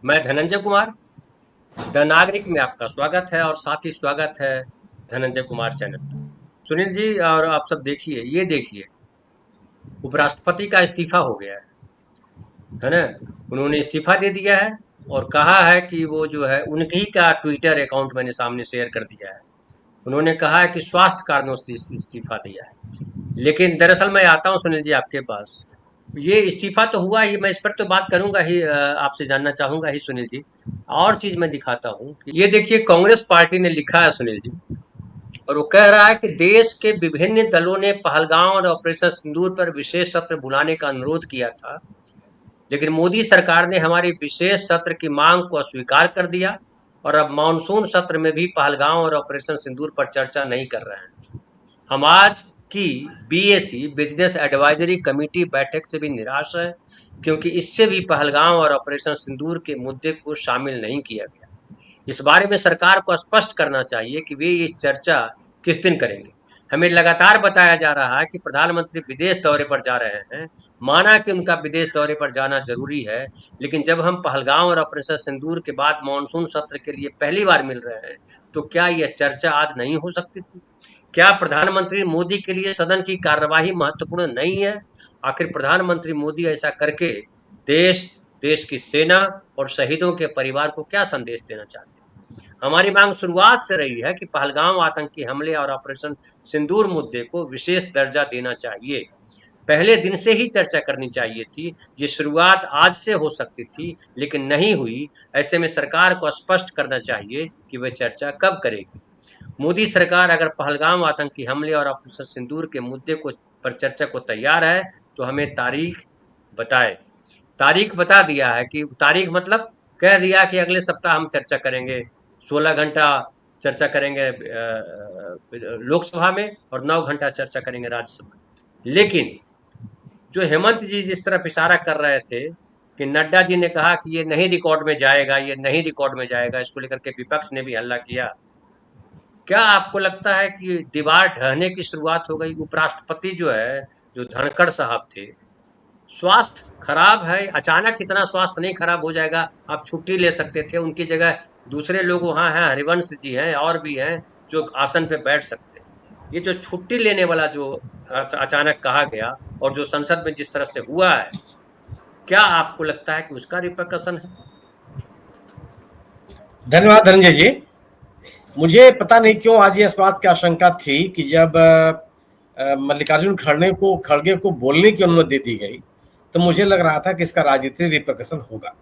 मैं धनंजय कुमार द नागरिक में आपका स्वागत है और साथ ही स्वागत है धनंजय कुमार चैनल पर। सुनील जी और आप सब देखिए, ये देखिए, उपराष्ट्रपति का इस्तीफा हो गया है ना। उन्होंने इस्तीफा दे दिया है और कहा है कि वो जो है उनकी का ट्विटर अकाउंट मैंने सामने शेयर कर दिया है। उन्होंने कहा है कि स्वास्थ्य कारणों से इस्तीफा दिया है। लेकिन दरअसल मैं आता हूँ सुनील जी आपके पास। ये इस्तीफा तो हुआ ही, मैं इस पर तो बात करूंगा ही, आपसे जानना चाहूंगा ही सुनील जी। और चीज मैं दिखाता हूँ कि ये देखिए, कांग्रेस पार्टी ने लिखा है सुनील जी, और वो कह रहा है कि देश के विभिन्न दलों ने पहलगांव और ऑपरेशन सिंदूर पर विशेष सत्र बुलाने का अनुरोध किया था, लेकिन मोदी सरकार ने हमारी विशेष सत्र की मांग को अस्वीकार कर दिया और अब मानसून सत्र में भी पहलगांव और ऑपरेशन सिंदूर पर चर्चा नहीं कर रहे हैं। हम आज की बीएसी बिजनेस एडवाइजरी कमेटी बैठक से भी निराश है, क्योंकि इससे भी पहलगांव और ऑपरेशन सिंदूर के मुद्दे को शामिल नहीं किया गया। इस बारे में सरकार को स्पष्ट करना चाहिए कि वे इस चर्चा किस दिन करेंगे। हमें लगातार बताया जा रहा है कि प्रधानमंत्री विदेश दौरे पर जा रहे हैं। माना कि उनका विदेश दौरे पर जाना जरूरी है, लेकिन जब हम पहलगांव और ऑपरेशन सिंदूर के बाद मानसून सत्र के लिए पहली बार मिल रहे हैं, तो क्या यह चर्चा आज नहीं हो सकती थी? क्या प्रधानमंत्री मोदी के लिए सदन की कार्यवाही महत्वपूर्ण नहीं है? आखिर प्रधानमंत्री मोदी ऐसा करके देश, देश की सेना और शहीदों के परिवार को क्या संदेश देना चाहते हैं? हमारी मांग शुरुआत से रही है कि पहलगांव आतंकी हमले और ऑपरेशन सिंदूर मुद्दे को विशेष दर्जा देना चाहिए। पहले दिन से ही चर्चा करनी चाहिए थी। ये शुरुआत आज से हो सकती थी, लेकिन नहीं हुई। ऐसे में सरकार को स्पष्ट करना चाहिए कि वह चर्चा कब करेगी। मोदी सरकार अगर पहलगाम आतंकी हमले और ऑपरेशन सिंदूर के मुद्दे को पर चर्चा को तैयार है, तो हमें तारीख बताए। तारीख बता दिया है कि तारीख मतलब कह दिया कि अगले सप्ताह हम चर्चा करेंगे। 16 घंटा चर्चा करेंगे लोकसभा में और 9 घंटा चर्चा करेंगे राज्यसभा में। लेकिन जो हेमंत जी जिस तरफ इशारा कर रहे थे कि नड्डा जी ने कहा कि ये नहीं रिकॉर्ड में जाएगा, ये नहीं रिकॉर्ड में जाएगा, इसको लेकर के विपक्ष ने भी हल्ला किया। क्या आपको लगता है कि दीवार ढहने की शुरुआत हो गई? उपराष्ट्रपति जो है, जो धनखड़ साहब थे, स्वास्थ्य खराब है, अचानक इतना स्वास्थ्य नहीं खराब हो जाएगा, आप छुट्टी ले सकते थे, उनकी जगह दूसरे लोग वहां हैं, हरिवंश जी हैं और भी हैं जो आसन पे बैठ सकते हैं। ये जो छुट्टी लेने वाला जो अचानक कहा गया और जो संसद में जिस तरह से हुआ है, क्या आपको लगता है कि उसका रिpercussion है? धन्यवाद धनंजय जी। मुझे पता नहीं क्यों आज ये इस बात की आशंका थी कि जब मल्लिकार्जुन खड़गे को बोलने की अनुमति दे दी गई, तो मुझे लग रहा था कि इसका राजनीतिक रिpercussion होगा।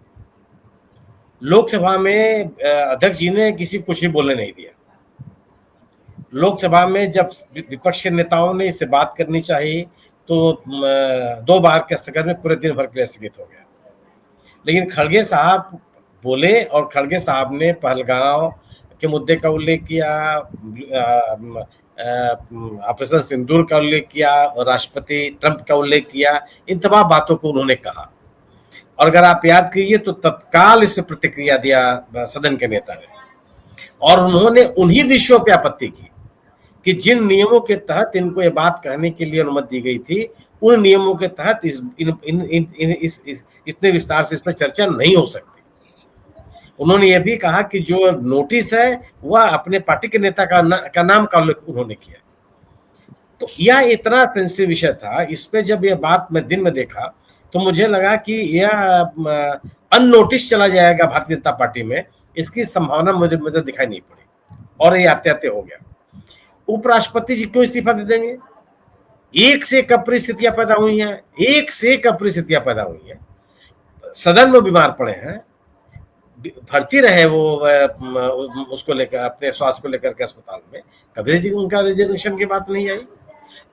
लोकसभा में अध्यक्ष जी ने किसी को कुछ भी बोलने नहीं दिया। लोकसभा में जब विपक्ष के नेताओं ने इससे बात करनी चाहिए, तो 2 बार के स्थगन में पूरे दिन भर के लिए स्थगित हो गया। लेकिन खड़गे साहब बोले और खड़गे साहब ने पहलगांव के मुद्दे का उल्लेख किया, ऑपरेशन सिंदूर का उल्लेख किया और राष्ट्रपति ट्रंप का उल्लेख किया। इन तमाम बातों को उन्होंने कहा और अगर आप याद कीजिए तो तत्काल इस पर प्रतिक्रिया दिया सदन के नेता ने, और उन्होंने उन्हीं विषयों पर आपत्ति की कि जिन नियमों के तहत इनको ये बात कहने के लिए अनुमति दी गई थी, उन नियमों के तहत इतने विस्तार से इस पर चर्चा नहीं हो सकती। उन्होंने ये भी कहा कि जो नोटिस है वह अपने पार्टी के नेता का नाम का उल्लेख उन्होंने किया। तो यह इतना सेंसिटिव विषय था, इस पे जब यह बात मैं दिन में देखा तो मुझे लगा कि यह अननोटिस चला जाएगा भारतीय जनता पार्टी में, इसकी संभावना मुझे दिखाई नहीं पड़ी और ये आते आते हो गया। उपराष्ट्रपति जी क्यों इस्तीफा दे देंगे? एक से एक परिस्थितियां पैदा हुई हैं, एक से एक परिस्थितियां पैदा हुई हैं। सदन में बीमार पड़े हैं, भर्ती रहे वो उसको लेकर, अपने स्वास्थ्य को लेकर के अस्पताल में, कभी उनका रिजर्वेशन की बात नहीं आई।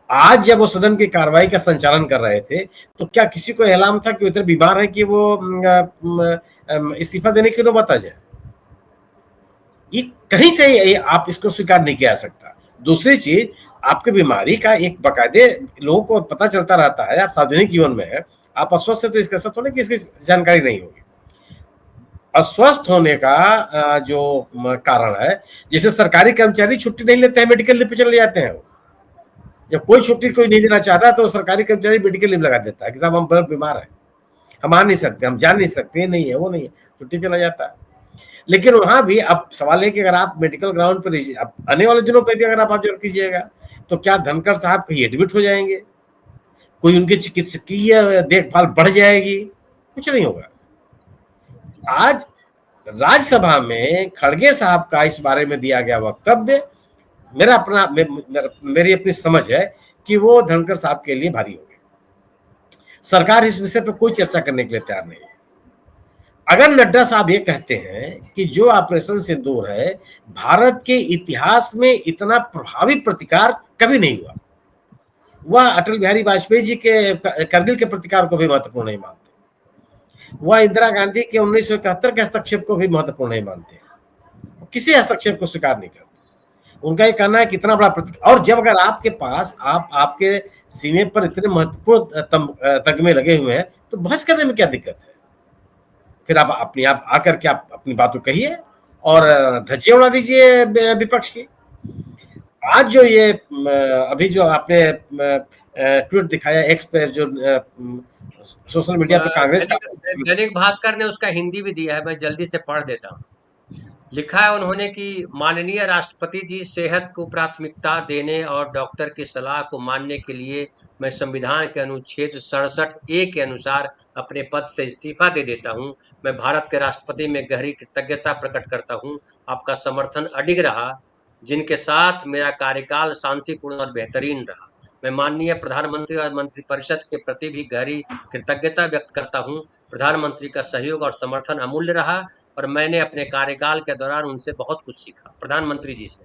आज जब वो सदन की कार्रवाई का संचालन कर रहे थे, तो क्या किसी को इल्हाम था कि वो इतने बीमार है कि वो इस्तीफा देने की नौबत आ जाए? ये कहीं से आप इसको स्वीकार नहीं किया जा सकता। दूसरी चीज, आपकी बीमारी का एक बाकायदे लोगों को पता चलता रहता है, आप सार्वजनिक जीवन में है, आप अस्वस्थ है तो इसका सब थोड़ा कि इसकी जानकारी नहीं होगी। अस्वस्थ होने का जो कारण है, जैसे सरकारी कर्मचारी छुट्टी नहीं लेते हैं, मेडिकल लीव पे चले जाते हैं। जब कोई छुट्टी कोई नहीं देना चाहता तो सरकारी कर्मचारी मेडिकल लीव लगा देता है कि साहब हम बहुत बीमार हैं। हम आ नहीं सकते, हम जा नहीं सकते, नहीं है, वो नहीं है, छुट्टी पे चला जाता है। लेकिन वहां भी अब सवाल है कि अगर आप मेडिकल ग्राउंड पर आने वाले दिनों पर भी अगर आप ऑब्जर्व कीजिएगा तो क्या धनखड़ साहब कहीं एडमिट हो जाएंगे, कोई उनकी चिकित्सकीय देखभाल बढ़ जाएगी? कुछ नहीं होगा। आज राज्यसभा में खड़गे साहब का इस बारे में दिया गया वक्तव्य मेरी अपनी समझ है कि वो धनखड़ साहब के लिए भारी हो गया। सरकार इस विषय पर कोई चर्चा करने के लिए तैयार नहीं है। अगर नड्डा साहब ये कहते हैं कि जो ऑपरेशन सिंदूर है भारत के इतिहास में इतना प्रभावी प्रतिकार कभी नहीं हुआ, वह अटल बिहारी वाजपेयी जी के करगिल के प्रतिकार को भी महत्वपूर्ण नहीं मानते, वह इंदिरा गांधी के 1971 के हस्तक्षेप को भी महत्वपूर्ण नहीं मानते, किसी हस्तक्षेप को स्वीकार नहीं करते। उनका ये कहना है कि इतना बड़ा प्रतिकार, और जब अगर आपके पास आपके सीने पर इतने महत्वपूर्ण तगमे लगे हुए हैं तो बहस करने में क्या दिक्कत है? फिर आप अपने आप आकर के आप अपनी बात को कहिए और धज्जियां उड़ा दीजिए विपक्ष की। आज जो ये अभी जो आपने ट्वीट दिखाया एक्स पे, जो सोशल मीडिया पे कांग्रेस दैनिक भास्कर ने उसका हिंदी भी दिया है, मैं जल्दी से पढ़ देता हूँ। लिखा है उन्होंने कि माननीय राष्ट्रपति जी, सेहत को प्राथमिकता देने और डॉक्टर की सलाह को मानने के लिए मैं संविधान के अनुच्छेद 67A के अनुसार अपने पद से इस्तीफा दे देता हूं। मैं भारत के राष्ट्रपति में गहरी कृतज्ञता प्रकट करता हूं। आपका समर्थन अडिग रहा, जिनके साथ मेरा कार्यकाल शांतिपूर्ण और बेहतरीन रहा। मैं माननीय प्रधानमंत्री और मंत्रिपरिषद के प्रति भी गहरी कृतज्ञता व्यक्त करता हूं। प्रधानमंत्री का सहयोग और समर्थन अमूल्य रहा और मैंने अपने कार्यकाल के दौरान उनसे बहुत कुछ सीखा। प्रधानमंत्री जी से,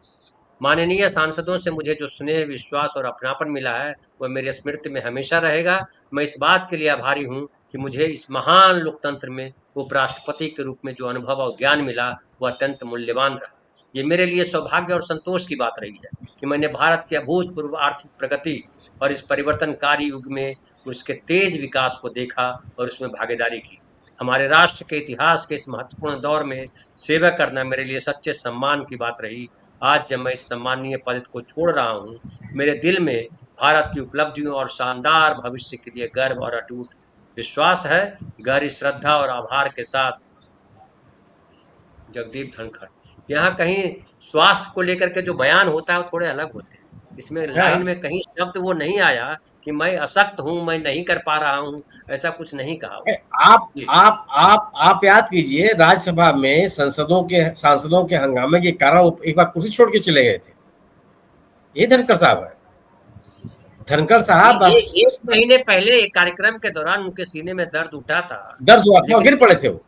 माननीय सांसदों से मुझे जो स्नेह, विश्वास और अपनापन मिला है वह मेरे स्मृति में हमेशा रहेगा। मैं इस बात के लिए आभारी हूं कि मुझे इस महान लोकतंत्र में उपराष्ट्रपति के रूप में जो अनुभव और ज्ञान मिला वह अत्यंत मूल्यवान रहा। ये मेरे लिए सौभाग्य और संतोष की बात रही है कि मैंने भारत के अभूतपूर्व आर्थिक प्रगति और इस परिवर्तनकारी युग में उसके तेज विकास को देखा और उसमें भागीदारी की। हमारे राष्ट्र के इतिहास के इस महत्वपूर्ण दौर में सेवा करना मेरे लिए सच्चे सम्मान की बात रही। आज जब मैं इस सम्मानीय पद को छोड़ रहा हूँ, मेरे दिल में भारत की उपलब्धियों और शानदार भविष्य के लिए गर्व और अटूट विश्वास है। गहरी श्रद्धा और आभार के साथ, जगदीप धनखड़। यहाँ कहीं स्वास्थ्य को लेकर के जो बयान होता है वो थोड़े अलग होते हैं। इसमें लाइन में कहीं शब्द वो नहीं आया कि मैं अशक्त हूं, मैं नहीं कर पा रहा हूं, ऐसा कुछ नहीं कहा। आप याद कीजिए, राज्यसभा में सांसदों के हंगामे के कारण एक बार कुर्सी छोड़ के चले गए थे। ये धनखड़ साहब है। धनखड़ साहब एक महीने पहले एक कार्यक्रम के दौरान उनके सीने में दर्द उठा था, दर्द हुआ था, गिर पड़े थे वो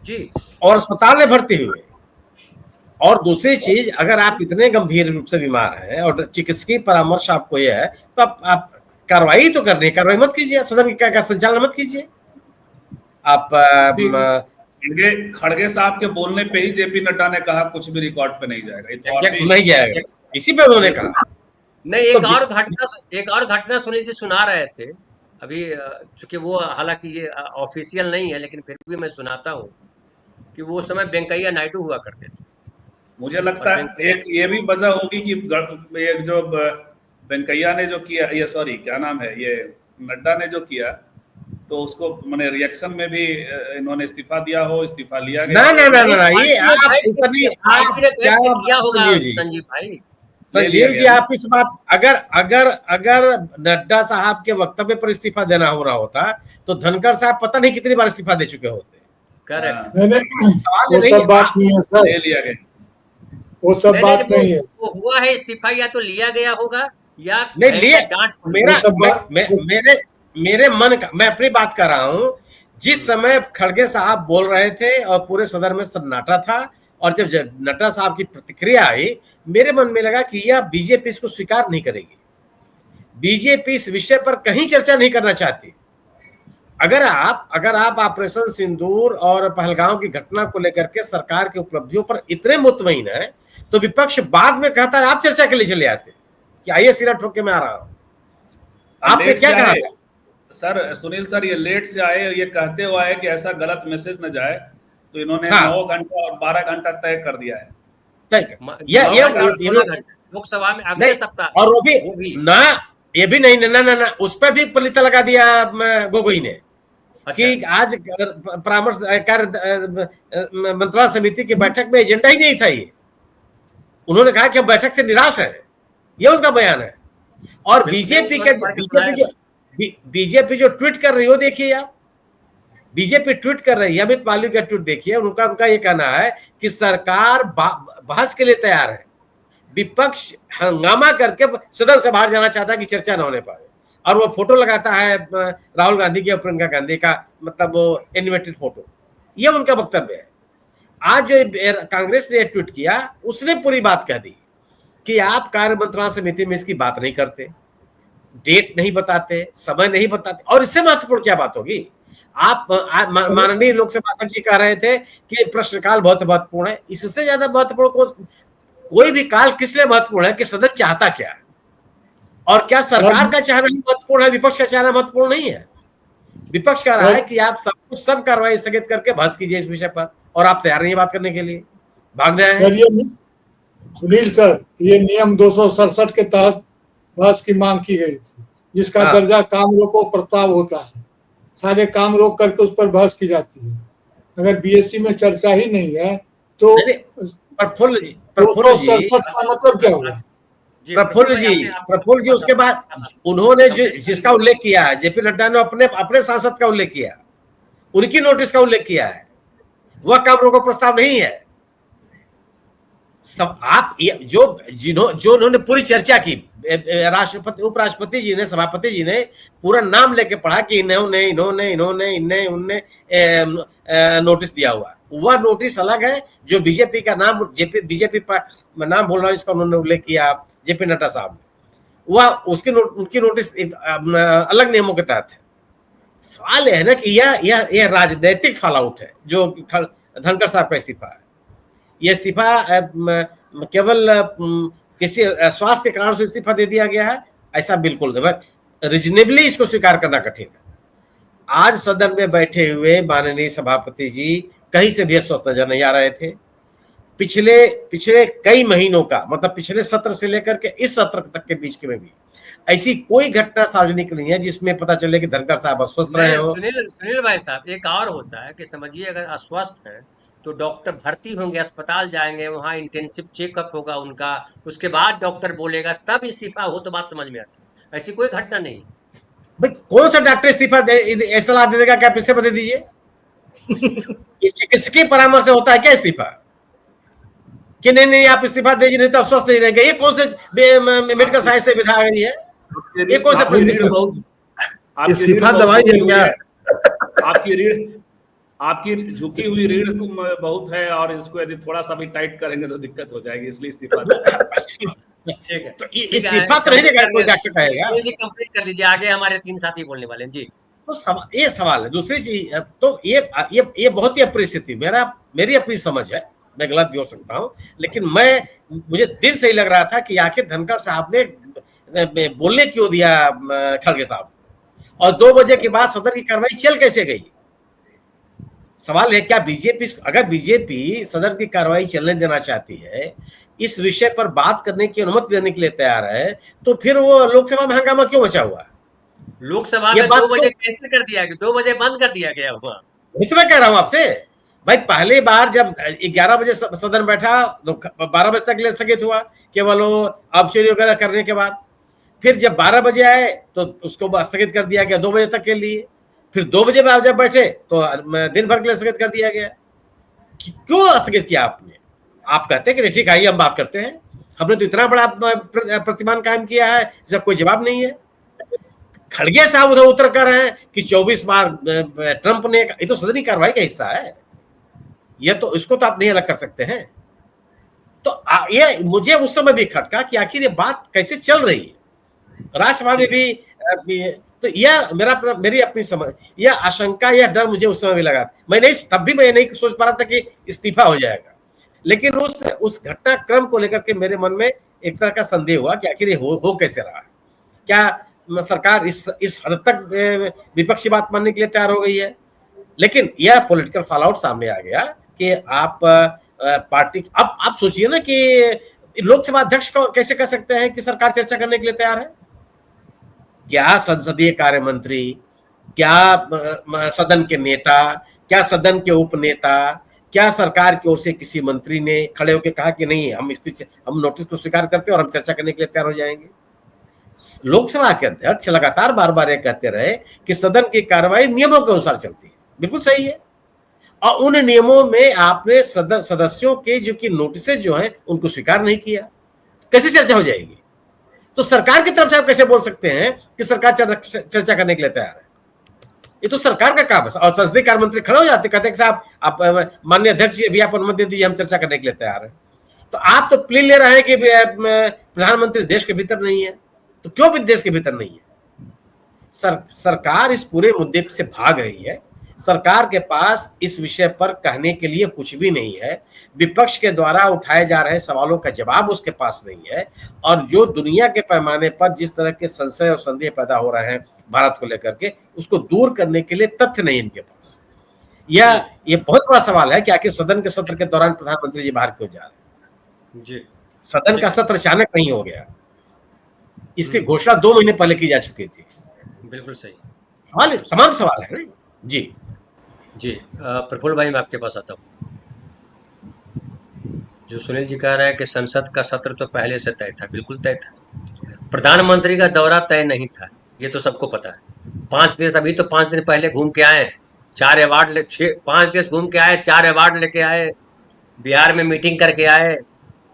जी, और अस्पताल में भर्ती हुए। और दूसरी चीज, अगर आप इतने गंभीर रूप से बीमार हैं और चिकित्सकीय परामर्श आपको यह है तो आप कार्रवाई तो करनी है, कार्रवाई मत कीजिए, सदन का संचालन मत कीजिए। आप खड़गे साहब के बोलने पे ही जेपी नड्डा ने कहा कुछ भी रिकॉर्ड पे नहीं जाएगा, नहीं जाएगा, इसी पे उन्होंने कहा। नहीं, एक और घटना सुनील जी सुना रहे थे अभी, चूंकि वो हालांकि ये ऑफिशियल नहीं है लेकिन फिर भी मैं सुनाता हूँ कि वो समय वेंकैया नायडू हुआ करते थे। मुझे लगता है एक ये भी वजह होगी कि एक जो वेंकैया ने जो किया, ये सॉरी क्या नाम है, ये नड्डा ने जो किया, तो उसको मैंने रिएक्शन में भी इन्होंने इस्तीफा दिया हो, इस्तीफा लिया गया। ना ये आप क्या होगा संजीव भाई, संजीव जी, आप इस बात, अगर नड्डा साहब के वक्तव्य पर इस्तीफा देना हो रहा होता तो धनखड़ साहब पता नहीं कितनी बार इस्तीफा दे चुके होते। करेक्ट, वो सब बात नहीं है सर, ले लिया गया, वो सब बात नहीं है। वो हुआ है इस्तीफा, या तो लिया गया होगा या नहीं लिए। मेरे मन का, मैं अपनी बात कर रहा हूं। जिस समय खड़गे साहब बोल रहे थे और पूरे सदन में सन्नाटा था, और जब नड्डा साहब की प्रतिक्रिया आई, मेरे मन में लगा कि यह बीजेपी इसको स्वीकार नहीं करेगी। बीजेपी इस विषय पर कहीं चर्चा नहीं करना चाहती। अगर आप ऑपरेशन सिंदूर और पहलगांव की घटना को लेकर के सरकार की उपलब्धियों पर इतने मुतमईन है तो विपक्ष बाद में कहता है आप चर्चा के लिए चले आते कि आइए सिरा ठोक के मैं आ रहा हूं। आपने क्या कहा सर? सुनील सर, ये लेट से आए, ये कहते हुए आए कि ऐसा गलत मैसेज न जाए, तो इन्होंने 9 घंटा और 12 घंटा तय कर दिया है। लोकसभा में अगले सप्ताह, और वो भी ना, ये भी नहीं, ना उस पर भी पलीता लगा दिया गोगोई ने कि आज परामर्श कार्य मंत्रणा समिति की बैठक में एजेंडा ही नहीं था ये। उन्होंने कहा कि हम बैठक से निराश हैं, ये उनका बयान है। और बीजेपी जो ट्वीट कर रही हो, देखिए आप, बीजेपी ट्वीट कर रही है, अमित मालवीय का ट्वीट देखिए, उनका ये कहना है कि सरकार बहस के लिए तैयार है, विपक्ष हंगामा करके सदन से बाहर जाना चाहता है कि चर्चा न होने पाए। और वो फोटो लगाता है राहुल गांधी की और प्रियंका गांधी का, मतलब वो एनिमेटेड फोटो, ये उनका वक्तव्य है। आज जो कांग्रेस ने ट्वीट किया, उसने पूरी बात कह दी कि आप कार्य मंत्रणा समिति में इसकी बात नहीं करते, डेट नहीं बताते, समय नहीं बताते, और इससे महत्वपूर्ण क्या बात होगी? आप माननीय लोकसभा अध्यक्ष जी कह रहे थे कि प्रश्नकाल बहुत महत्वपूर्ण है। इससे ज्यादा महत्वपूर्ण कोई भी काल किस लिए महत्वपूर्ण है कि सदन चाहता क्या है, और क्या सरकार का चाहना ही महत्वपूर्ण है, विपक्ष का चाहना महत्वपूर्ण नहीं है। विपक्ष कह रहा है कि आप सब कार्रवाई स्थगित करके बहस कीजिए इस विषय पर, और आप तैयार नहीं बात करने के लिए, भाग रहे हैं। सुनील सर, ये नियम 267 के तहत बहस की मांग की गई थी, जिसका दर्जा काम रोको प्रस्ताव होता है। सारे काम रोक करके उस पर बहस की जाती है। अगर बीएससी में चर्चा ही नहीं है तो प्रफुल्ल जी, 267 का मतलब क्या हुआ? प्रफुल्ल जी उसके बाद उन्होंने जिसका उल्लेख किया है, जेपी नड्डा ने अपने सांसद का उल्लेख किया, उनकी नोटिस का उल्लेख किया है, वह काम रोको प्रस्ताव नहीं है। सब आप जो उन्होंने पूरी चर्चा की, राष्ट्रपति उपराष्ट्रपति जी ने, सभापति जी ने पूरा नाम लेके पढ़ा कि इन्होंने नोटिस दिया हुआ, वह नोटिस अलग है। जो बीजेपी का नाम, बीजेपी नाम बोल रहा हूं, इसका उन्होंने उल्लेख किया जेपी नड्डा साहब ने, वह उनकी नोटिस अलग नियमों के तहत है। सवाल यह है ना कि यह राजनीतिक फॉल आउट है जो धनखड़ साहब का इस्तीफा है। यह इस्तीफा केवल किसी स्वास्थ्य के कारण से इस्तीफा दे दिया गया है, ऐसा बिल्कुल नहीं। रीजनेबली इसको स्वीकार करना कठिन है। आज सदन में बैठे हुए माननीय सभापति जी कहीं से भी स्वस्थ नजर नहीं आ रहे थे। पिछले कई महीनों का, मतलब पिछले सत्र से लेकर के इस सत्र तक के बीच में भी ऐसी कोई घटना सार्वजनिक नहीं है जिसमें पता चले कि धनखड़ साहब अस्वस्थ रहे हो। सुनील भाई साहब, एक और होता है कि समझिए अगर अस्वस्थ है तो डॉक्टर भर्ती होंगे, अस्पताल जाएंगे, वहां इंटेंसिव चेकअप होगा उनका, उसके बाद डॉक्टर बोलेगा, तब इस्तीफा हो तो बात समझ में आती है। ऐसी कोई घटना नहीं भाई। कौन सा डॉक्टर इस्तीफा सलाह दे देगा कि आप इस्तीफा दे दीजिए? ये चिकित्सकीय परामर्श से होता है क्या इस्तीफा? कि नहीं आप इस्तीफा दीजिए, नहीं तो आप स्वस्थ नहीं रहेंगे। ये कौन से मेडिकल साइंस से विधा गई है? ये कौन सा इस्तीफा दवाई है क्या? आपकी झुकी हुई रीढ़ बहुत है, और इसको यदि थोड़ा सा भी टाइट करेंगे तो दिक्कत हो जाएगी, इसलिए इस्तीफा। ठीक है, तो इस्तीफा तो नहीं देगा कोई डॉक्टर कहेगा। जी कंप्लीट कर दीजिए, आगे हमारे 3 साथी बोलने वाले हैं जी। तो ये सवाल है। दूसरी चीज, तो ये बहुत ही अप्रिय स्थिति, मेरी अपनी समझ है, मैं गलत भी हो सकता हूं, लेकिन मुझे दिल से ही लग रहा था कि आखिर धनखड़ साहब ने बोलने क्यों दिया खड़गे साहब, और 2 बजे के बाद सदन की कार्रवाई चल कैसे गई? सवाल है, क्या अगर बीजेपी सदन की कार्रवाई चलने देना चाहती है, इस विषय पर बात करने की अनुमति देने के लिए तैयार है, तो फिर वो लोकसभा में हंगामा क्यों मचा हुआ? लोकसभा में 2 बजे कैसे कर दिया गया? 2 बजे बंद कर दिया गया हुआ। मैं कह रहा हूं आपसे भाई, पहली बार जब 11 बजे सदन बैठा तो 12 बजे तक ले स्थगित हुआ, केवल ऑब्जर्व वगैरह करने के बाद। फिर जब 12 बजे आए तो उसको स्थगित कर दिया गया 2 बजे तक के लिए। फिर 2 बजे में जब बैठे तो दिन भर के लिए स्थगित कर दिया गया। क्यों स्थगित किया आपने? आप कहते हैं कि ठीक है, हम बात करते हैं, हमने तो इतना बड़ा प्रतिमान कायम किया है, इसका कोई जवाब नहीं है। खड़गे साहब उधर उतर कर रहे हैं कि 24 बार ट्रंप ने, ये तो सदनी कार्रवाई का हिस्सा है, ये तो इसको तो आप नहीं अलग कर सकते हैं। तो ये मुझे उस समय भी खटका कि आखिर ये बात कैसे चल रही है। राज्यसभा में भी तो यह मेरी अपनी समझ, यह आशंका, यह डर मुझे उस समय भी लगा। तब भी मैं नहीं सोच पा रहा था कि इस्तीफा हो जाएगा, लेकिन उस घटनाक्रम को लेकर के मेरे मन में एक तरह का संदेह हुआ कि आखिर ये हो कैसे रहा है। क्या सरकार इस हद तक विपक्षी बात मानने के लिए तैयार हो गई है? लेकिन यह पॉलिटिकल फॉल आउट सामने आ गया कि आप पार्टी, अब आप सोचिए ना कि लोकसभा अध्यक्ष को कैसे कह सकते हैं कि सरकार चर्चा करने के लिए तैयार है? क्या संसदीय कार्य मंत्री क्या सदन के नेता, क्या सदन के उपनेता, क्या सरकार की ओर से किसी मंत्री ने खड़े होकर कहा कि नहीं हम नोटिस को स्वीकार करते हैं और हम चर्चा करने के लिए तैयार हो जाएंगे? लोकसभा के अध्यक्ष लगातार बार बार ये कहते रहे कि सदन की कार्रवाई नियमों के अनुसार चलती है। बिल्कुल सही है, और उन नियमों में आपने सदस्यों के जो कि नोटिस जो हैं उनको स्वीकार नहीं किया, कैसे चर्चा हो जाएगी? तो सरकार की तरफ से आप कैसे बोल सकते हैं कि सरकार चर्चा करने के लिए तैयार है? ये तो सरकार का काम है। और संसदीय कार्य मंत्री खड़े हो जाते, कहते हैं कि साहब आप माननीय अध्यक्ष जी अभी आप अनुमति दीजिए, हम चर्चा करने के लिए तैयार हैं। तो आप तो प्ले ले रहे हैं कि प्रधानमंत्री देश के भीतर नहीं है, तो क्यों भी देश के भीतर नहीं है? सरकार इस पूरे मुद्दे से भाग रही है। सरकार के पास इस विषय पर कहने के लिए कुछ भी नहीं है। विपक्ष के द्वारा उठाए जा रहे सवालों का जवाब उसके पास नहीं है, और जो दुनिया के पैमाने पर जिस तरह के संशय और संदेह पैदा हो रहे हैं भारत को लेकर के, उसको दूर करने के लिए तथ्य नहीं इनके पास। ये बहुत बड़ा सवाल है कि आखिर सदन के सत्र के दौरान प्रधानमंत्री जी बाहर क्यों जा रहे हैं? जी, सदन का सत्र अचानक नहीं हो गया, इसकी घोषणा 2 महीने पहले की जा चुकी थी। बिल्कुल सही सवाल, तमाम सवाल है। जी जी, प्रफुल्ल भाई मैं आपके पास आता हूँ। जो सुनील जी कह रहे हैं कि संसद का सत्र तो पहले से तय था, बिल्कुल तय था। प्रधानमंत्री का दौरा तय नहीं था, ये तो सबको पता है। 5 देश अभी तो 5 दिन पहले घूम के आए, 4 अवार्ड 5 देश घूम के आए, 4 अवार्ड लेके आए, बिहार में मीटिंग करके आए,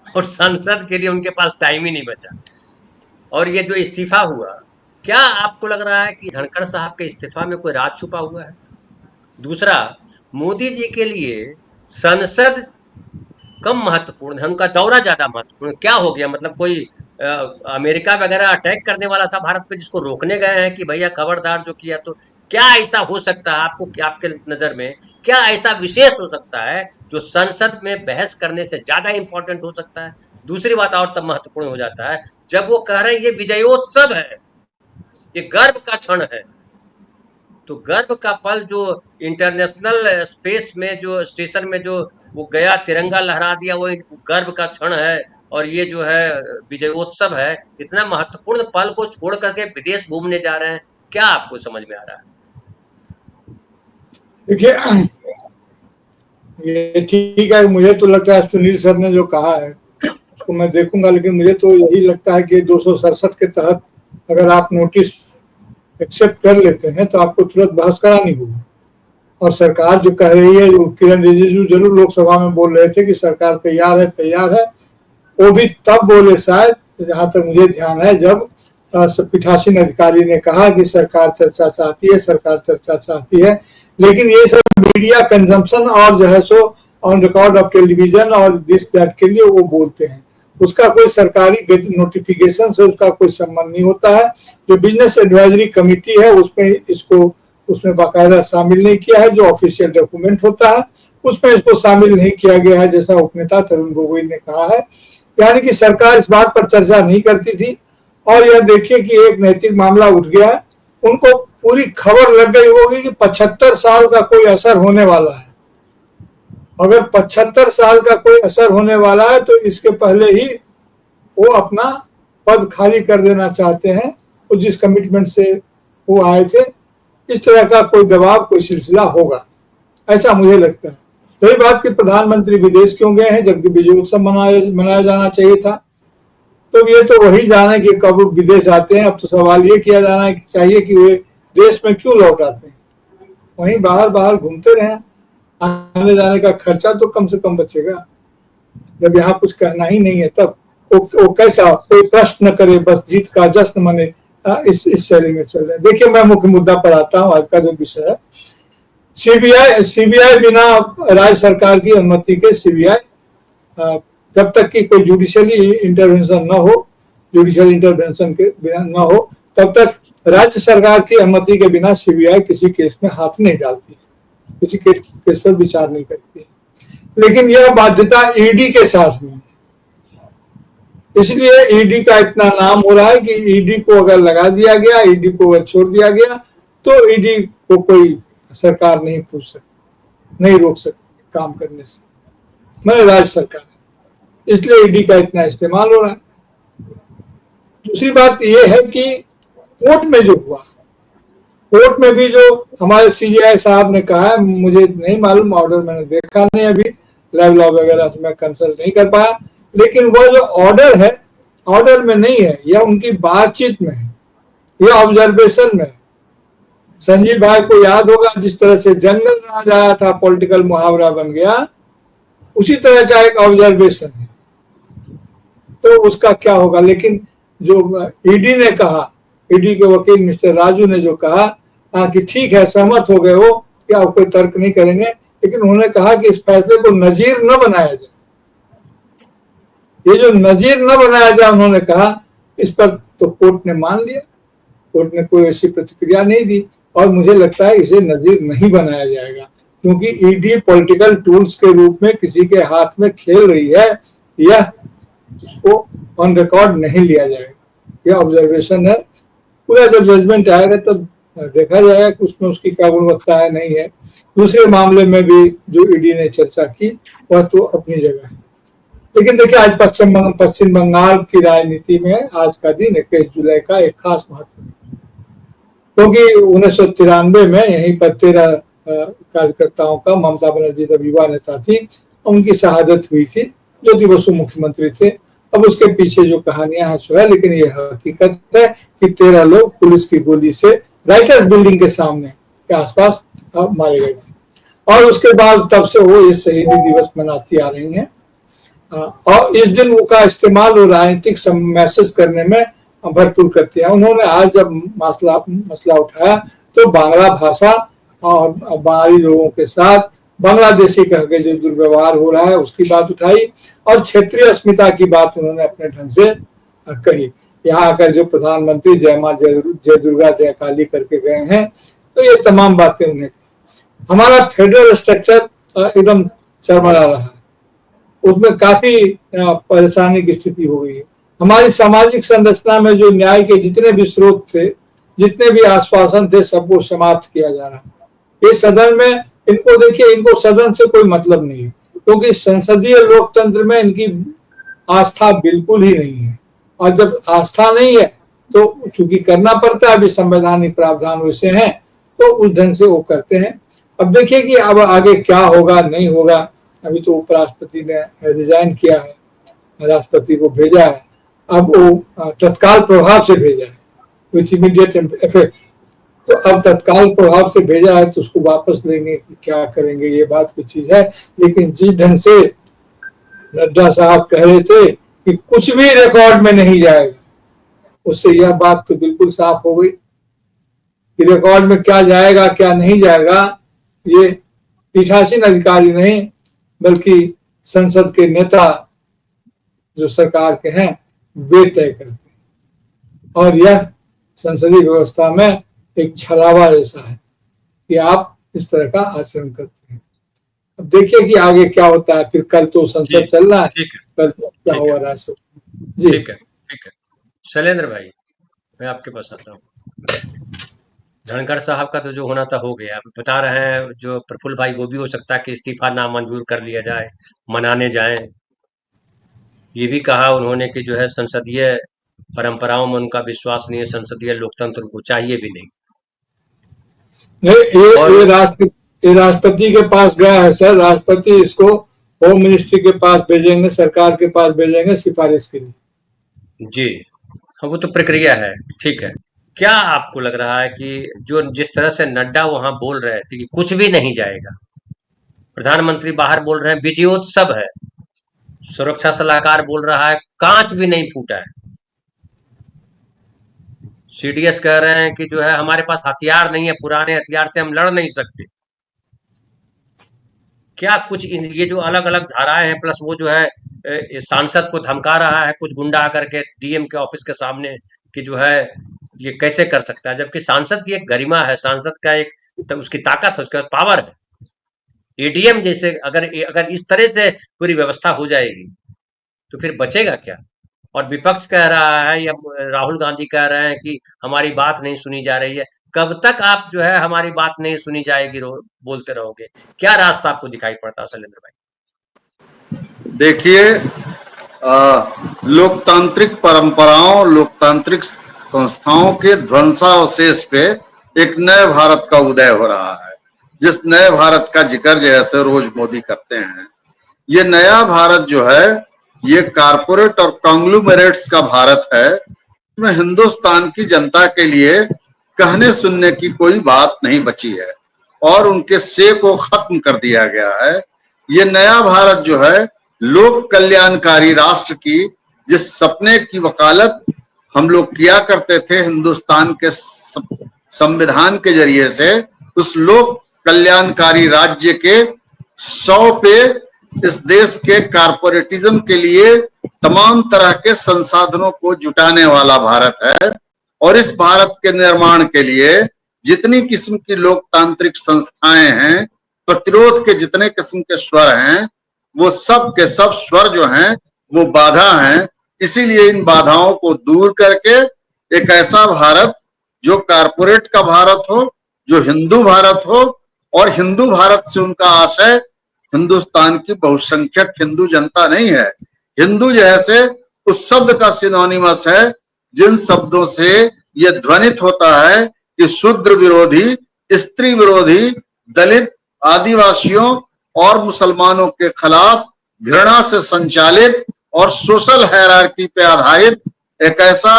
और संसद के लिए उनके पास टाइम ही नहीं बचा। और ये जो इस्तीफा हुआ, क्या आपको लग रहा है कि धनखड़ साहब के इस्तीफा में कोई राज छुपा हुआ है? दूसरा, मोदी जी के लिए संसद कम महत्वपूर्ण है, उनका दौरा ज्यादा महत्वपूर्ण। क्या हो गया? मतलब कोई अमेरिका वगैरह अटैक करने वाला था भारत पे, जिसको रोकने गए हैं कि भैया खबरदार जो किया? तो क्या ऐसा हो सकता है आपके नजर में, क्या ऐसा विशेष हो सकता है जो संसद में बहस करने से ज्यादा इंपॉर्टेंट हो सकता है? दूसरी बात और तब महत्वपूर्ण हो जाता है जब वो कह रहे हैं ये विजयोत्सव है, ये गर्व का क्षण है। तो गर्व का पल जो इंटरनेशनल स्पेस में, जो स्टेशन में जो वो गया, तिरंगा लहरा दिया, वो गर्व का क्षण है। और ये जो है विजयोत्सव है, इतना महत्वपूर्ण पल को छोड़ करके विदेश घूमने जा रहे हैं। क्या आपको समझ में आ रहा है? देखिए, ये ठीक है, मुझे तो लगता है सुनील सर ने जो कहा है उसको मैं देखूंगा, लेकिन मुझे तो यही लगता है कि 267 के तहत अगर आप नोटिस एक्सेप्ट कर लेते हैं तो आपको तुरंत बहस करानी होगी। और सरकार जो कह रही है, जो किरण रिजिजू जरूर लोकसभा में बोल रहे थे कि सरकार तैयार है, वो भी तब बोले शायद, जहां तक मुझे ध्यान है, जब पीठासीन अधिकारी ने कहा कि सरकार चर्चा चाहती है, लेकिन ये सब मीडिया कंजम्पशन और जो है so on record of television और दिस दैट के लिए वो बोलते हैं। उसका कोई सरकारी नोटिफिकेशन से उसका कोई संबंध नहीं होता है। जो बिजनेस एडवाइजरी कमेटी है उसमें बाकायदा शामिल नहीं किया है। जो ऑफिशियल डॉक्यूमेंट होता है उसमें इसको शामिल नहीं किया गया है, जैसा उपनेता तरुण गोगोई ने कहा है। यानी कि सरकार इस बात पर चर्चा नहीं करती थी। और यह देखिए कि एक नैतिक मामला उठ गया है, उनको पूरी खबर लग गई होगी कि 75 साल का कोई असर होने वाला है। अगर 75 साल का कोई असर होने वाला है तो इसके पहले ही वो अपना पद खाली कर देना चाहते हैं, और जिस कमिटमेंट से वो आए थे। इस तरह का कोई दबाव, कोई सिलसिला होगा, ऐसा मुझे लगता है। तो ये बात कि प्रधानमंत्री विदेश क्यों गए हैं जबकि विजयोत्सव मनाया जाना चाहिए था, तो ये तो वही जाने कि कब विदेश जाते हैं। अब तो सवाल ये किया जाना चाहिए कि वे देश में क्यों लौट आते हैं, वहीं बाहर घूमते रहे, आने जाने का खर्चा तो कम से कम बचेगा। जब यहाँ कुछ कहना ही नहीं है तब वो कैसा, कोई प्रश्न न करे, बस जीत का जश्न मने, इस शैली में चल रहे। देखिए, मैं मुख्य मुद्दा पर आता हूँ। आज का जो विषय है, सीबीआई बिना राज्य सरकार की अनुमति के सीबीआई, जब तक कि कोई जुडिशियल इंटरवेंशन के बिना न हो, तब तक राज्य सरकार की अनुमति के बिना सीबीआई किसी केस में हाथ नहीं डालती, किसी केस पर विचार नहीं करती। लेकिन यह बाध्यता ईडी के साथ में, इसलिए ईडी का इतना नाम हो रहा है कि ईडी को अगर लगा दिया गया, ईडी को अगर छोड़ दिया गया, तो ईडी को कोई सरकार नहीं पूछ सकती, नहीं रोक सकती काम करने से, मैंने राज्य सरकार, इसलिए ईडी का इतना इस्तेमाल हो रहा है। दूसरी बात यह है कि कोर्ट में जो हुआ, कोर्ट में भी जो हमारे सीजीआई साहब ने कहा है, मुझे नहीं मालूम, ऑर्डर मैंने देखा नहीं अभी, लैब लॉ वगैरह से मैं कंसल्ट नहीं कर पाया, लेकिन वो जो ऑर्डर है, ऑर्डर में नहीं है, यह उनकी बातचीत में है, यह ऑब्जर्वेशन में है। संजीव भाई को याद होगा, जिस तरह से जंगल राज आया था, पॉलिटिकल मुहावरा बन गया, उसी तरह का एक ऑब्जर्वेशन है। तो उसका क्या होगा? लेकिन जो ईडी ने कहा, ईडी के वकील मिस्टर राजू ने जो कहा कि ठीक है, सहमत हो गए हो कि आप कोई तर्क नहीं करेंगे, लेकिन उन्होंने कहा कि इस फैसले को नजीर न बनाया जाए। ये जो नजीर न बनाया जाए उन्होंने कहा, इस पर तो कोर्ट ने मान लिया, कोर्ट ने कोई ऐसी प्रतिक्रिया नहीं दी, और मुझे लगता है इसे नजीर नहीं बनाया जाएगा, क्योंकि ईडी पॉलिटिकल टूल्स के रूप में किसी के हाथ में खेल रही है, यह उसको ऑन रिकॉर्ड नहीं लिया जाएगा। यह ऑब्जर्वेशन है, पूरा जब जजमेंट आएगा तब देखा जाएगा कि उसमें उसकी क्या गुणवत्ता है, नहीं है। दूसरे मामले में भी जो ईडी ने चर्चा की वह तो अपनी जगह है, लेकिन देखिए आज पश्चिम बंगाल की राजनीति में आज का दिन 21 जुलाई का एक खास महत्व है, क्योंकि 1993 में यहीं पर 13 कार्यकर्ताओं का, ममता बनर्जी जब युवा नेता थी, उनकी शहादत हुई थी। ज्योति बसु मुख्यमंत्री थे। अब उसके पीछे जो कहानियां हैं सो है, लेकिन यह हकीकत है कि 13 लोग पुलिस की गोली से राइटर्स बिल्डिंग के सामने के आसपास मारे गए थे, और उसके बाद तब से वो ये शहीदी दिवस मनाती आ रही हैं। और इस दिन वो का इस्तेमाल वो राजनीतिक मैसेज करने में भरपूर करती है। उन्होंने आज जब मसला उठाया तो बांग्ला भाषा और बांग्लादेशी लोगों के साथ बांग्लादेशी कह के जो दुर्व्यवहार हो रहा है उसकी बात उठाई, और क्षेत्रीय अस्मिता की बात उन्होंने अपने ढंग से कही। यहाँ आकर जो प्रधानमंत्री जय मां जय दुर्गा जय काली करके गए हैं, तो ये तमाम बातें उन्हें कही। हमारा फेडरल स्ट्रक्चर एकदम चरमरा रहा है, उसमें काफी परेशानी की स्थिति हो गई है। हमारी सामाजिक संरचना में जो न्याय के जितने भी स्रोत थे, जितने भी आश्वासन थे, सबको समाप्त किया जा रहा है। इस सदन में इनको देखिए, इनको सदन से कोई मतलब नहीं है, क्योंकि संसदीय लोकतंत्र में इनकी आस्था बिल्कुल ही नहीं है। और जब आस्था नहीं है तो चूंकि करना पड़ता है, अभी संवैधानिक प्रावधान वैसे हैं, तो उस ढंग से वो करते हैं। अब देखिए कि अब आगे क्या होगा नहीं होगा। अभी तो उपराष्ट्रपति ने रिजाइन किया है, राष्ट्रपति को भेजा है, अब वो तत्काल प्रभाव से भेजा है, विथ इमीडिएट इफेक्ट। तो अब तत्काल प्रभाव से भेजा है तो उसको वापस लेंगे कि क्या करेंगे, ये बात की चीज है। लेकिन जिस ढंग से नड्डा साहब कह रहे थे कि कुछ भी रिकॉर्ड में नहीं जाएगा, उससे यह बात तो बिल्कुल साफ हो गई कि रिकॉर्ड में क्या जाएगा क्या नहीं जाएगा, ये पीठासीन अधिकारी नहीं बल्कि संसद के नेता जो सरकार के हैं वे तय करते हैं। और यह संसदीय व्यवस्था में एक छलावा जैसा है कि आप इस तरह का आचरण करते हैं। अब देखिए कि आगे क्या होता है। फिर कल तो संसद चल रहा है, कल तो क्या हुआ राष्ट्रपति जी। ठीक है। शैलेंद्र भाई, मैं आपके पास आता हूँ। धनखड़ साहब का तो जो होना था हो गया। बता रहे हैं जो प्रफुल्ल भाई, वो भी हो सकता है कि इस्तीफा नामंजूर कर लिया जाए, मनाने जाएं। ये भी कहा उन्होंने कि जो है संसदीय परंपराओं में उनका विश्वास नहीं है, संसदीय लोकतंत्र को चाहिए भी नहीं। ये राष्ट्रपति के पास गया है सर, राष्ट्रपति इसको होम मिनिस्ट्री के पास भेजेंगे, सरकार के पास भेजेंगे सिफारिश के लिए। जी हाँ, वो तो प्रक्रिया है, ठीक है। क्या आपको लग रहा है कि जो जिस तरह से नड्डा वहां बोल रहे थे कि कुछ भी नहीं जाएगा, प्रधानमंत्री बाहर बोल रहे हैं विजयोत्सव है, सुरक्षा सलाहकार बोल रहा है कांच भी नहीं फूटा है, सीडीएस कह रहे हैं कि जो है हमारे पास हथियार नहीं है, पुराने हथियार से हम लड़ नहीं सकते। क्या कुछ ये जो अलग अलग धाराएं हैं, प्लस वो जो है सांसद को धमका रहा है कुछ गुंडा आकर के डीएम के ऑफिस के सामने कि जो है ये कैसे कर सकता है, जबकि सांसद की एक गरिमा है, सांसद का एक तो उसकी ताकत है, उसका पावर है। एडीएम जैसे अगर इस तरह से पूरी व्यवस्था हो जाएगी तो फिर बचेगा क्या। और विपक्ष कह रहा है या राहुल गांधी कह रहे हैं कि हमारी बात नहीं सुनी जा रही है। कब तक आप जो है हमारी बात नहीं सुनी जाएगी बोलते रहोगे? क्या रास्ता आपको दिखाई पड़ता है शैलेंद्र भाई? देखिए, लोकतांत्रिक परंपराओं, लोकतांत्रिक संस्थाओं के ध्वंसावशेष पे एक नए भारत का उदय हो रहा है, जिस नए भारत का जिक्र जैसे रोज मोदी करते हैं। ये नया भारत जो है ये कारपोरेट और कॉन्ग्लोमरेट्स का भारत है। इसमें हिंदुस्तान की जनता के लिए कहने सुनने की कोई बात नहीं बची है और उनके से को खत्म कर दिया गया है। ये नया भारत जो है लोक कल्याणकारी राष्ट्र की जिस सपने की वकालत हम लोग किया करते थे हिंदुस्तान के संविधान के जरिए से, उस लोक कल्याणकारी राज्य के 100 पे इस देश के कारपोरेटिज्म के लिए तमाम तरह के संसाधनों को जुटाने वाला भारत है। और इस भारत के निर्माण के लिए जितनी किस्म की लोकतांत्रिक संस्थाएं हैं, प्रतिरोध के जितने किस्म के स्वर हैं, वो सब के सब स्वर जो हैं वो बाधा हैं। इसीलिए इन बाधाओं को दूर करके एक ऐसा भारत जो कारपोरेट का भारत हो, जो हिंदू भारत हो, और हिंदू भारत से उनका आशय हिंदुस्तान की बहुसंख्यक हिंदू जनता नहीं है। हिंदू जैसे उस शब्द का सिनोनिमस है जिन शब्दों से यह ध्वनित होता है कि शूद्र विरोधी, स्त्री विरोधी, दलित, आदिवासियों और मुसलमानों के खिलाफ घृणा से संचालित और सोशल हायरार्की पे आधारित एक ऐसा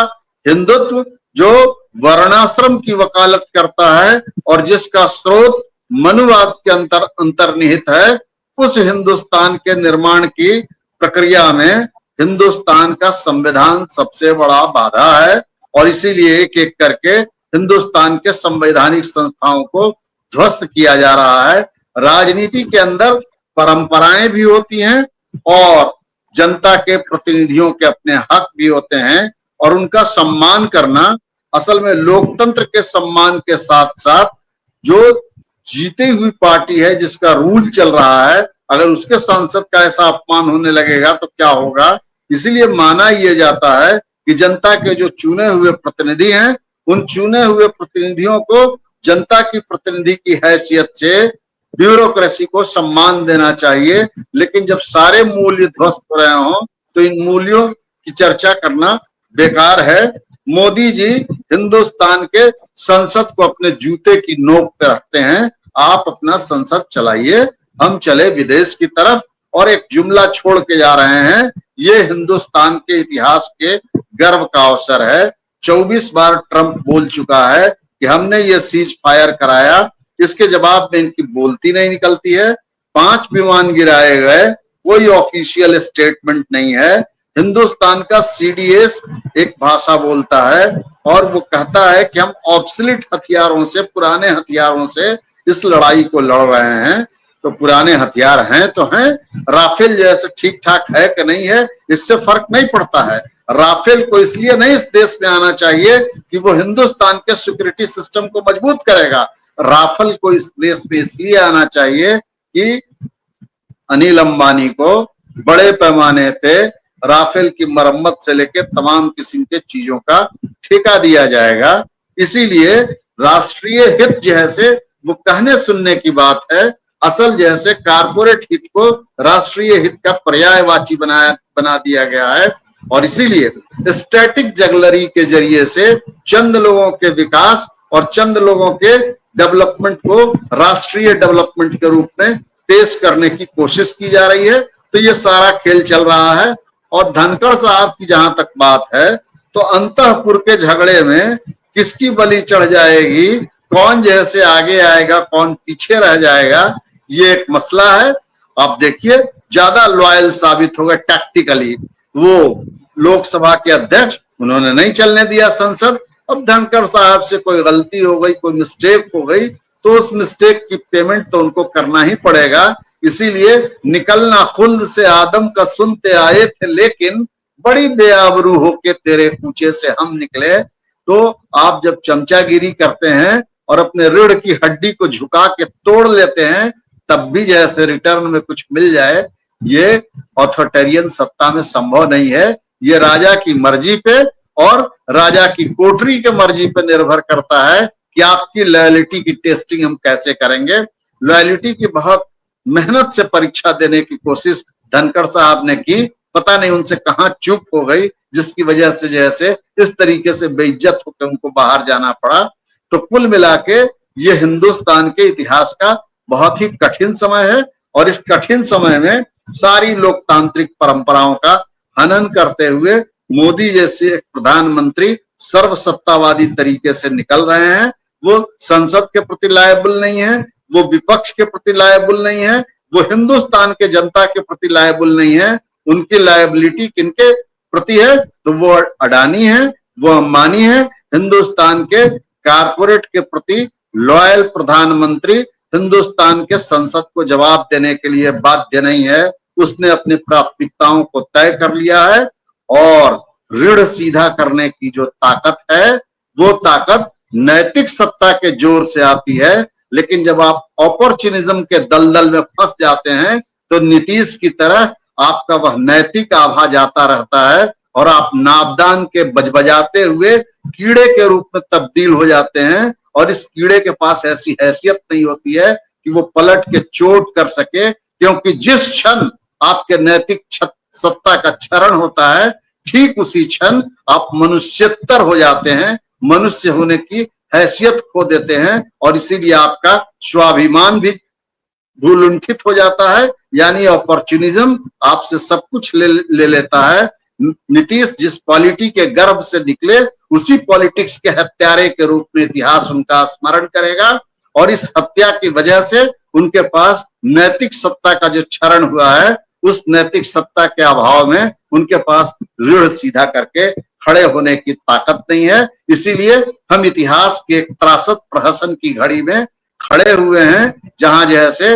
हिंदुत्व जो वर्णाश्रम की वकालत करता है और जिसका स्रोत मनुवाद के अंतर्निहित है। उस हिंदुस्तान के निर्माण की प्रक्रिया में हिंदुस्तान का संविधान सबसे बड़ा बाधा है और इसीलिए एक एक करके हिंदुस्तान के संवैधानिक संस्थाओं को ध्वस्त किया जा रहा है। राजनीति के अंदर परंपराएं भी होती हैं और जनता के प्रतिनिधियों के अपने हक भी होते हैं और उनका सम्मान करना असल में लोकतंत्र के सम्मान के साथ साथ जो जीती हुई पार्टी है जिसका रूल चल रहा है, अगर उसके सांसद का ऐसा अपमान होने लगेगा तो क्या होगा। इसीलिए माना यह जाता है कि जनता के जो चुने हुए प्रतिनिधि हैं, उन चुने हुए प्रतिनिधियों को जनता की प्रतिनिधि की हैसियत से ब्यूरोक्रेसी को सम्मान देना चाहिए। लेकिन जब सारे मूल्य ध्वस्त हो रहे हों तो इन मूल्यों की चर्चा करना बेकार है। मोदी जी हिंदुस्तान के संसद को अपने जूते की नोक पे रखते हैं। आप अपना संसद चलाइए, हम चले विदेश की तरफ। और एक जुमला छोड़ के जा रहे हैं, ये हिंदुस्तान के इतिहास के गर्व का अवसर है। 24 बार ट्रंप बोल चुका है कि हमने ये सीज फायर कराया, इसके जवाब में इनकी बोलती नहीं निकलती है। 5 विमान गिराए गए, कोई ऑफिशियल स्टेटमेंट नहीं है। हिंदुस्तान का सीडीएस एक भाषा बोलता है और वो कहता है कि हम ऑब्सोलीट हथियारों से, पुराने हथियारों से इस लड़ाई को लड़ रहे हैं। तो पुराने हथियार हैं तो हैं, राफेल जैसे ठीक ठाक है कि नहीं है इससे फर्क नहीं पड़ता है। राफेल को इसलिए नहीं इस देश में आना चाहिए कि वो हिंदुस्तान के सिक्योरिटी सिस्टम को मजबूत करेगा। राफेल को इस देश में इसलिए आना चाहिए कि अनिल अंबानी को बड़े पैमाने पे राफेल की मरम्मत से लेकर तमाम किस्म के चीजों का ठेका दिया जाएगा। इसीलिए राष्ट्रीय हित जैसे वो कहने सुनने की बात है, असल जैसे कारपोरेट हित को राष्ट्रीय हित का पर्यायवाची बना दिया गया है। और इसीलिए स्टैटिक जगलरी के जरिए से चंद लोगों के विकास और चंद लोगों के डेवलपमेंट को राष्ट्रीय डेवलपमेंट के रूप में पेश करने की कोशिश की जा रही है। तो ये सारा खेल चल रहा है। और धनखड़ साहब की जहां तक बात है तो अंतःपुर के झगड़े में किसकी बलि चढ़ जाएगी, कौन जैसे आगे आएगा, कौन पीछे रह जाएगा, ये एक मसला है। आप देखिए ज्यादा लॉयल साबित होगा टैक्टिकली वो लोकसभा के अध्यक्ष, उन्होंने नहीं चलने दिया संसद। अब धनखड़ साहब से कोई गलती हो गई, कोई मिस्टेक हो गई तो उस मिस्टेक की पेमेंट तो उनको करना ही पड़ेगा। इसीलिए निकलना खुल्द से आदम का सुनते आए थे, लेकिन बड़ी बेआबरू होके तेरे कूचे से हम निकले। तो आप जब चमचागिरी करते हैं और अपने रीढ़ की हड्डी को झुका के तोड़ लेते हैं, तब भी जैसे रिटर्न में कुछ मिल जाए, ये ऑथोरिटेरियन सत्ता में संभव नहीं है। ये राजा की मर्जी पे और राजा की कोठरी के मर्जी पे निर्भर करता है कि आपकी लॉयल्टी की टेस्टिंग हम कैसे करेंगे। लॉयल्टी की बहुत मेहनत से परीक्षा देने की कोशिश धनखड़ साहब ने की, पता नहीं उनसे कहां चूक हो गई जिसकी वजह से जैसे इस तरीके से बेइज्जत होकर उनको बाहर जाना पड़ा। तो कुल मिला के ये हिंदुस्तान के इतिहास का बहुत ही कठिन समय है और इस कठिन समय में सारी लोकतांत्रिक परंपराओं का हनन करते हुए मोदी जैसे एक प्रधानमंत्री सर्वसत्तावादी तरीके से निकल रहे हैं। वो संसद के प्रति लायबल नहीं है, वो विपक्ष के प्रति लायबल नहीं है, वो हिंदुस्तान के जनता के प्रति लायबल नहीं है। उनकी लायबिलिटी किनके प्रति है? तो वो अडानी है, वो अंबानी है। हिंदुस्तान के कारपोरेट के प्रति लॉयल प्रधानमंत्री हिंदुस्तान के संसद को जवाब देने के लिए बाध्य नहीं है। उसने अपनी प्राथमिकताओं को तय कर लिया है और ऋण सीधा करने की जो ताकत है वो ताकत नैतिक सत्ता के जोर से आती है। लेकिन जब आप अपॉर्चुनिज्म के दलदल में फंस जाते हैं तो नीतीश की तरह आपका वह नैतिक आभा जाता रहता है और आप नाबदान के बजबजाते हुए कीड़े के रूप में तब्दील हो जाते हैं। और इस कीड़े के पास ऐसी हैसियत नहीं होती है कि वो पलट के चोट कर सके, क्योंकि जिस क्षण आपके नैतिक सत्ता का क्षरण होता है ठीक उसी क्षण आप मनुष्यतर हो जाते हैं, मनुष्य होने की हैसियत खो देते हैं और इसीलिए आपका स्वाभिमान भी भूलुंठित हो जाता है। यानी अपॉर्चुनिज्म आपसे सब कुछ ले लेता है। नीतीश जिस पॉलिटी के गर्भ से निकले उसी पॉलिटिक्स के हत्यारे के रूप में इतिहास उनका स्मरण करेगा और इस हत्या की वजह से उनके पास नैतिक सत्ता का जो क्षरण हुआ है उस नैतिक सत्ता के अभाव में उनके पास ऋण सीधा करके खड़े होने की ताकत नहीं है। इसीलिए हम इतिहास के एक त्रासद प्रहसन की घड़ी में खड़े हुए हैं, जहां जैसे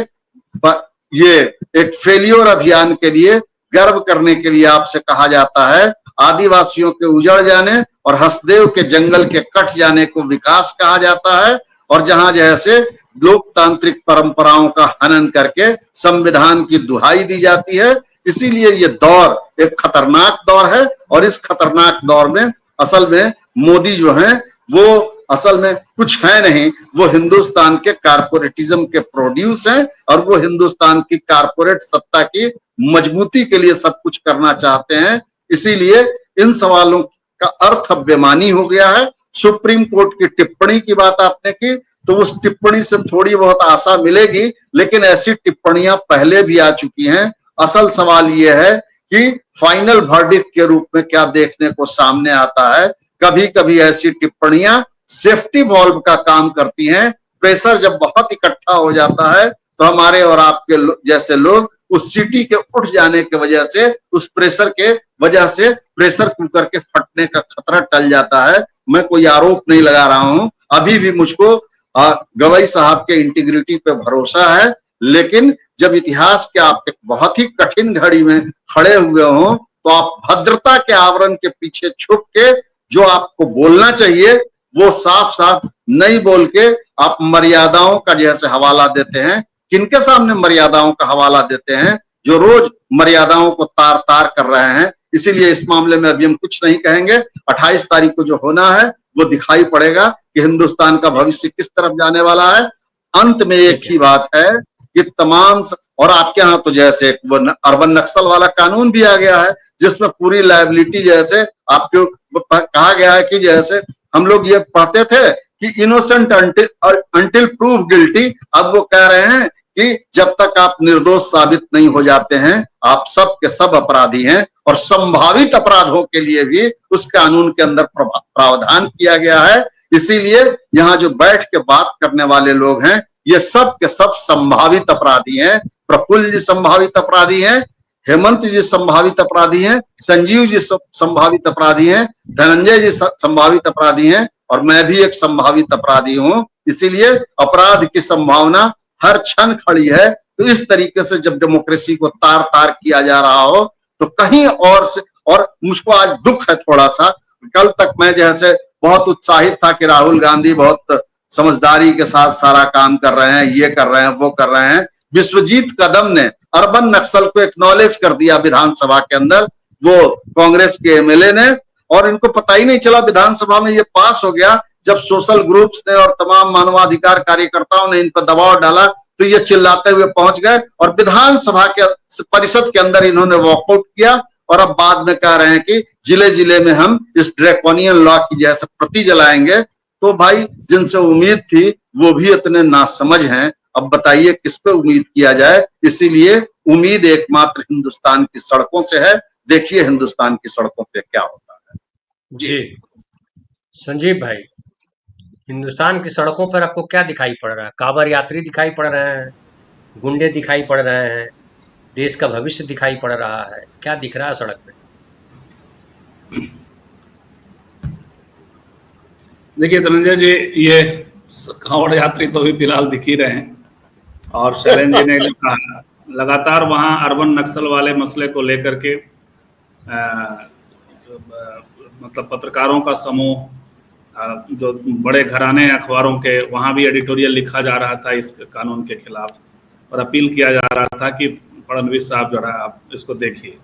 ये एक फेलियर अभियान के लिए गर्व करने के लिए आपसे कहा जाता है। आदिवासियों के उजड़ जाने और हसदेव के जंगल के कट जाने को विकास कहा जाता है और जहां जैसे लोकतांत्रिक परंपराओं का हनन करके संविधान की दुहाई दी जाती है। इसीलिए ये दौर एक खतरनाक दौर है और इस खतरनाक दौर में असल में मोदी जो है वो असल में कुछ है नहीं, वो हिंदुस्तान के कारपोरेटिज्म के प्रोड्यूस हैं और वो हिंदुस्तान की कारपोरेट सत्ता की मजबूती के लिए सब कुछ करना चाहते हैं। इसीलिए इन सवालों का अर्थ अब बेमानी हो गया है। सुप्रीम कोर्ट की टिप्पणी की बात आपने की तो उस टिप्पणी से थोड़ी बहुत आशा मिलेगी, लेकिन ऐसी टिप्पणियां पहले भी आ चुकी हैं। असल सवाल यह है कि फाइनल वर्डिक्ट के रूप में क्या देखने को सामने आता है। कभी कभी ऐसी टिप्पणियां सेफ्टी वॉल्व का काम करती हैं। प्रेशर जब बहुत इकट्ठा हो जाता है तो हमारे और आपके जैसे लोग उस सीटी के उठ जाने की वजह से, उस प्रेशर के वजह से प्रेशर कुकर के फटने का खतरा टल जाता है। मैं कोई आरोप नहीं लगा रहा हूं, अभी भी मुझको गवई साहब के इंटीग्रिटी पे भरोसा है। लेकिन जब इतिहास के आप एक बहुत ही कठिन घड़ी में खड़े हुए हो तो आप भद्रता के आवरण के पीछे छुप के जो आपको बोलना चाहिए वो साफ साफ नहीं बोल के आप मर्यादाओं का जैसे हवाला देते हैं। किनके सामने मर्यादाओं का हवाला देते हैं? जो रोज मर्यादाओं को तार तार कर रहे हैं। इसीलिए इस मामले में अभी हम कुछ नहीं कहेंगे। 28 तारीख को जो होना है वो दिखाई पड़ेगा कि हिंदुस्तान का भविष्य किस तरफ जाने वाला है। अंत में एक ही बात है कि तमाम और आपके यहाँ तो जैसे वो अर्बन नक्सल वाला कानून भी आ गया है जिसमें पूरी लायबिलिटी जैसे आपको कहा गया है कि जैसे हम लोग ये पढ़ते थे कि इनोसेंट अंटिल प्रूव गिल्टी, अब वो कह रहे हैं कि जब तक आप निर्दोष साबित नहीं हो जाते हैं आप सब के सब अपराधी हैं। और संभावित अपराधों के लिए भी उस कानून के अंदर प्रावधान किया गया है। इसीलिए यहाँ जो बैठ के बात करने वाले लोग हैं ये सब के सब संभावित अपराधी हैं। प्रफुल्ल जी संभावित अपराधी हैं, हेमंत जी संभावित अपराधी हैं, संजीव जी संभावित अपराधी हैं, धनंजय जी संभावित अपराधी हैं और मैं भी एक संभावित अपराधी हूं। इसीलिए अपराध की संभावना हर क्षण खड़ी है। तो इस तरीके से जब डेमोक्रेसी को तार तार किया जा रहा हो तो कहीं और से, और मुझको आज दुख है थोड़ा सा, कल तक मैं जैसे बहुत उत्साहित था कि राहुल गांधी बहुत समझदारी के साथ सारा काम कर रहे हैं, ये कर रहे हैं, वो कर रहे हैं। विश्वजीत कदम ने अर्बन नक्सल को एक्नॉलेज कर दिया विधानसभा के अंदर, वो कांग्रेस के एमएलए ने, और इनको पता ही नहीं चला विधानसभा में ये पास हो गया। जब सोशल ग्रुप्स ने और तमाम मानवाधिकार कार्यकर्ताओं ने इन पर दबाव डाला तो ये चिल्लाते हुए पहुंच गए और विधानसभा के परिषद के अंदर इन्होंने वॉकआउट किया। और अब बाद में कह रहे हैं कि जिले जिले में हम इस ड्रैकोनियन लॉ की जैसे प्रति जलाएंगे। तो भाई जिनसे उम्मीद थी वो भी इतने नासमझ हैं। अब बताइए किस पे उम्मीद किया जाए। इसीलिए उम्मीद एकमात्र हिंदुस्तान की सड़कों से है। देखिए हिंदुस्तान की सड़कों पे क्या होता है। जी संजीव भाई, हिंदुस्तान की सड़कों पर आपको क्या दिखाई पड़ रहा है? कांवड़ यात्री दिखाई पड़ रहे हैं, गुंडे दिखाई पड़ रहे हैं, देश का भविष्य दिखाई पड़ रहा है, क्या दिख रहा है सड़क पे? देखिए धनंजय जी, ये कांवड़ यात्री तो अभी फिलहाल दिख ही रहे हैं, और शैलेंद्र जी ने जो कहा, लगातार वहाँ अर्बन नक्सल वाले मसले को लेकर के मतलब पत्रकारों का समूह, जो बड़े घराने अखबारों के, वहाँ भी एडिटोरियल लिखा जा रहा था इस कानून के खिलाफ, और अपील किया जा रहा था कि फडणवीस साहब जो है आप इसको देखिए,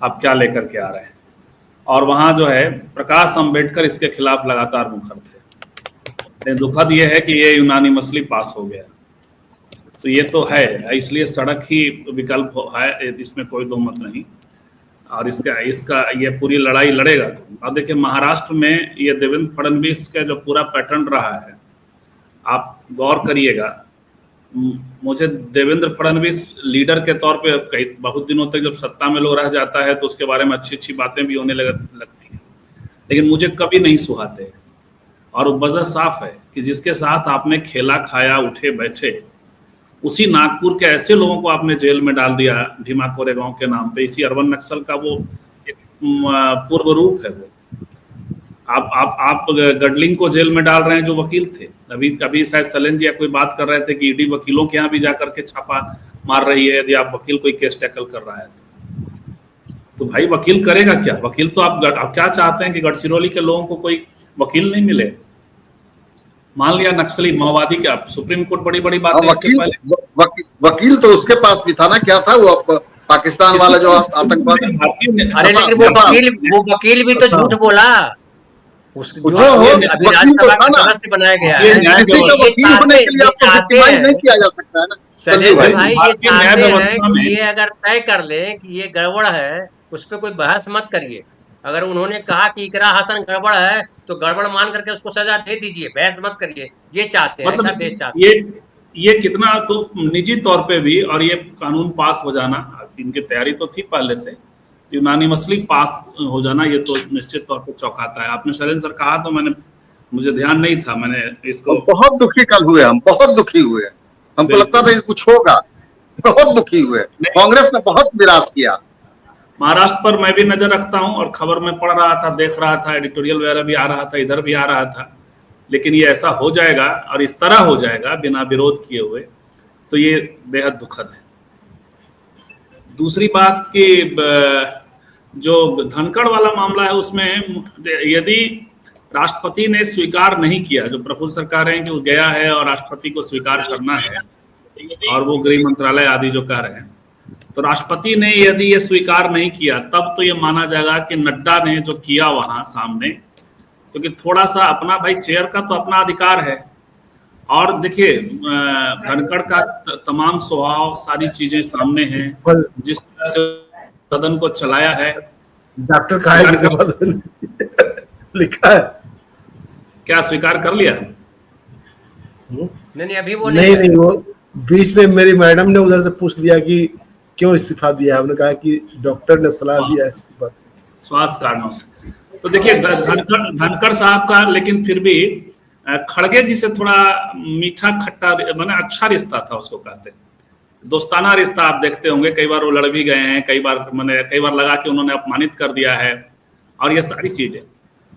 आप क्या लेकर के आ रहे हैं। और वहाँ जो है प्रकाश अम्बेडकर इसके खिलाफ लगातार मुखर थे। लेकिन दुखद ये है कि ये यूनानी मसली पास हो गया, तो ये तो है, इसलिए सड़क ही विकल्प है, इसमें कोई दो मत नहीं। और इसका ये पूरी लड़ाई लड़ेगा। और देखिए महाराष्ट्र में ये देवेंद्र फडणवीस का जो पूरा पैटर्न रहा है, आप गौर करिएगा। मुझे देवेंद्र फडणवीस लीडर के तौर पे कई बहुत दिनों तक जब सत्ता में लोग रह जाता है तो उसके बारे में अच्छी अच्छी बातें भी होने लगती हैं, लेकिन मुझे कभी नहीं सुहाते। और वजह साफ है कि जिसके साथ आपने खेला खाया, उठे बैठे, उसी नागपुर के ऐसे लोगों को आपने जेल में डाल दिया भीमा कोरेगांव के नाम पे। इसी अर्बन नक्सल का वो एक पूर्व रूप है। वो आप गडलिंग को जेल में डाल रहे हैं जो वकील थे। अभी शायद शैलेंद्र जी या कोई बात कर रहे थे कि ईडी वकीलों के यहाँ भी जाकर के छापा मार रही है यदि आप वकील कोई केस टैकल कर रहा है तो भाई वकील करेगा क्या? वकील तो आप क्या चाहते हैं कि गढ़चिरौली के लोगों को कोई वकील नहीं मिले? मान लिया नक्सली माओवादी के, आप सुप्रीम कोर्ट बड़ी बड़ी बात वकील तो उसके पास भी था ना, क्या था वो पाकिस्तान वाला जो आतंकवादी। अरे लेकिन वो वकील भी तो झूठ बोला। जो अभी राज्यसभा का सदस्य बनाया गया है, संजय भाई ये चाहते हैं कि ये अगर तय कर ले कि ये गड़बड़ है, उस पर कोई बहस मत करिए। अगर उन्होंने कहा कि इकरा हसन गड़बड़ है तो गड़बड़ मान करके उसको सजा दे दीजिए, बहस मत करिए। ये चाहते हैं, ऐसा देश चाहते हैं। ये कितना तो निजी तौर पे भी, और ये कानून पास हो जाना, इनकी तैयारी तो थी पहले से, यूनानी मसली पास हो जाना, ये तो निश्चित तौर पे चौंकाता है। आपने शैलेंद्र सर कहा तो मुझे ध्यान नहीं था, मैंने इसको बहुत दुखी कल हुए, हम बहुत दुखी हुए। हमको लगता था कि कुछ होगा, बहुत दुखी हुए। कांग्रेस ने बहुत निराश किया। महाराष्ट्र पर मैं भी नजर रखता हूं और खबर में पढ़ रहा था, देख रहा था, एडिटोरियल वगैरह भी आ रहा था, इधर भी आ रहा था। लेकिन ये ऐसा हो जाएगा और इस तरह हो जाएगा बिना विरोध किए हुए, तो ये बेहद दुखद है। दूसरी बात कि जो धनखड़ वाला मामला है, उसमें यदि राष्ट्रपति ने स्वीकार नहीं किया, जो प्रफुल्ल सर कह रहे हैं कि वो गया है और राष्ट्रपति को स्वीकार करना है, और वो गृह मंत्रालय आदि जो कह रहे हैं, तो राष्ट्रपति ने यदि ये स्वीकार नहीं किया तब तो ये माना जाएगा कि नड्डा ने जो किया वहां सामने, क्योंकि थोड़ा सा अपना भाई चेयर का तो अपना अधिकार है। और देखिए धनखड़ का तमाम स्वभाव, सारी चीजें सामने हैं, जिस तरह से सदन को चलाया है। डॉक्टर का लिखा है, क्या स्वीकार कर लिया? नहीं अभी वो नहीं वो बीच में मेरी मैडम ने उधर से पूछ लिया कि क्यों इस्तीफा दिया, हमने कहा कि डॉक्टर ने सलाह दिया इस्तीफा, स्वास्थ्य कारणों से। तो देखिए धनखड़ साहब का, लेकिन फिर भी खड़गे जी से थोड़ा मीठा खट्टा माने अच्छा रिश्ता था, उसको कहते दोस्ताना रिश्ता। आप देखते होंगे कई बार वो लड़ भी गए हैं, कई बार लगा कि उन्होंने अपमानित कर दिया है, और ये सारी चीजें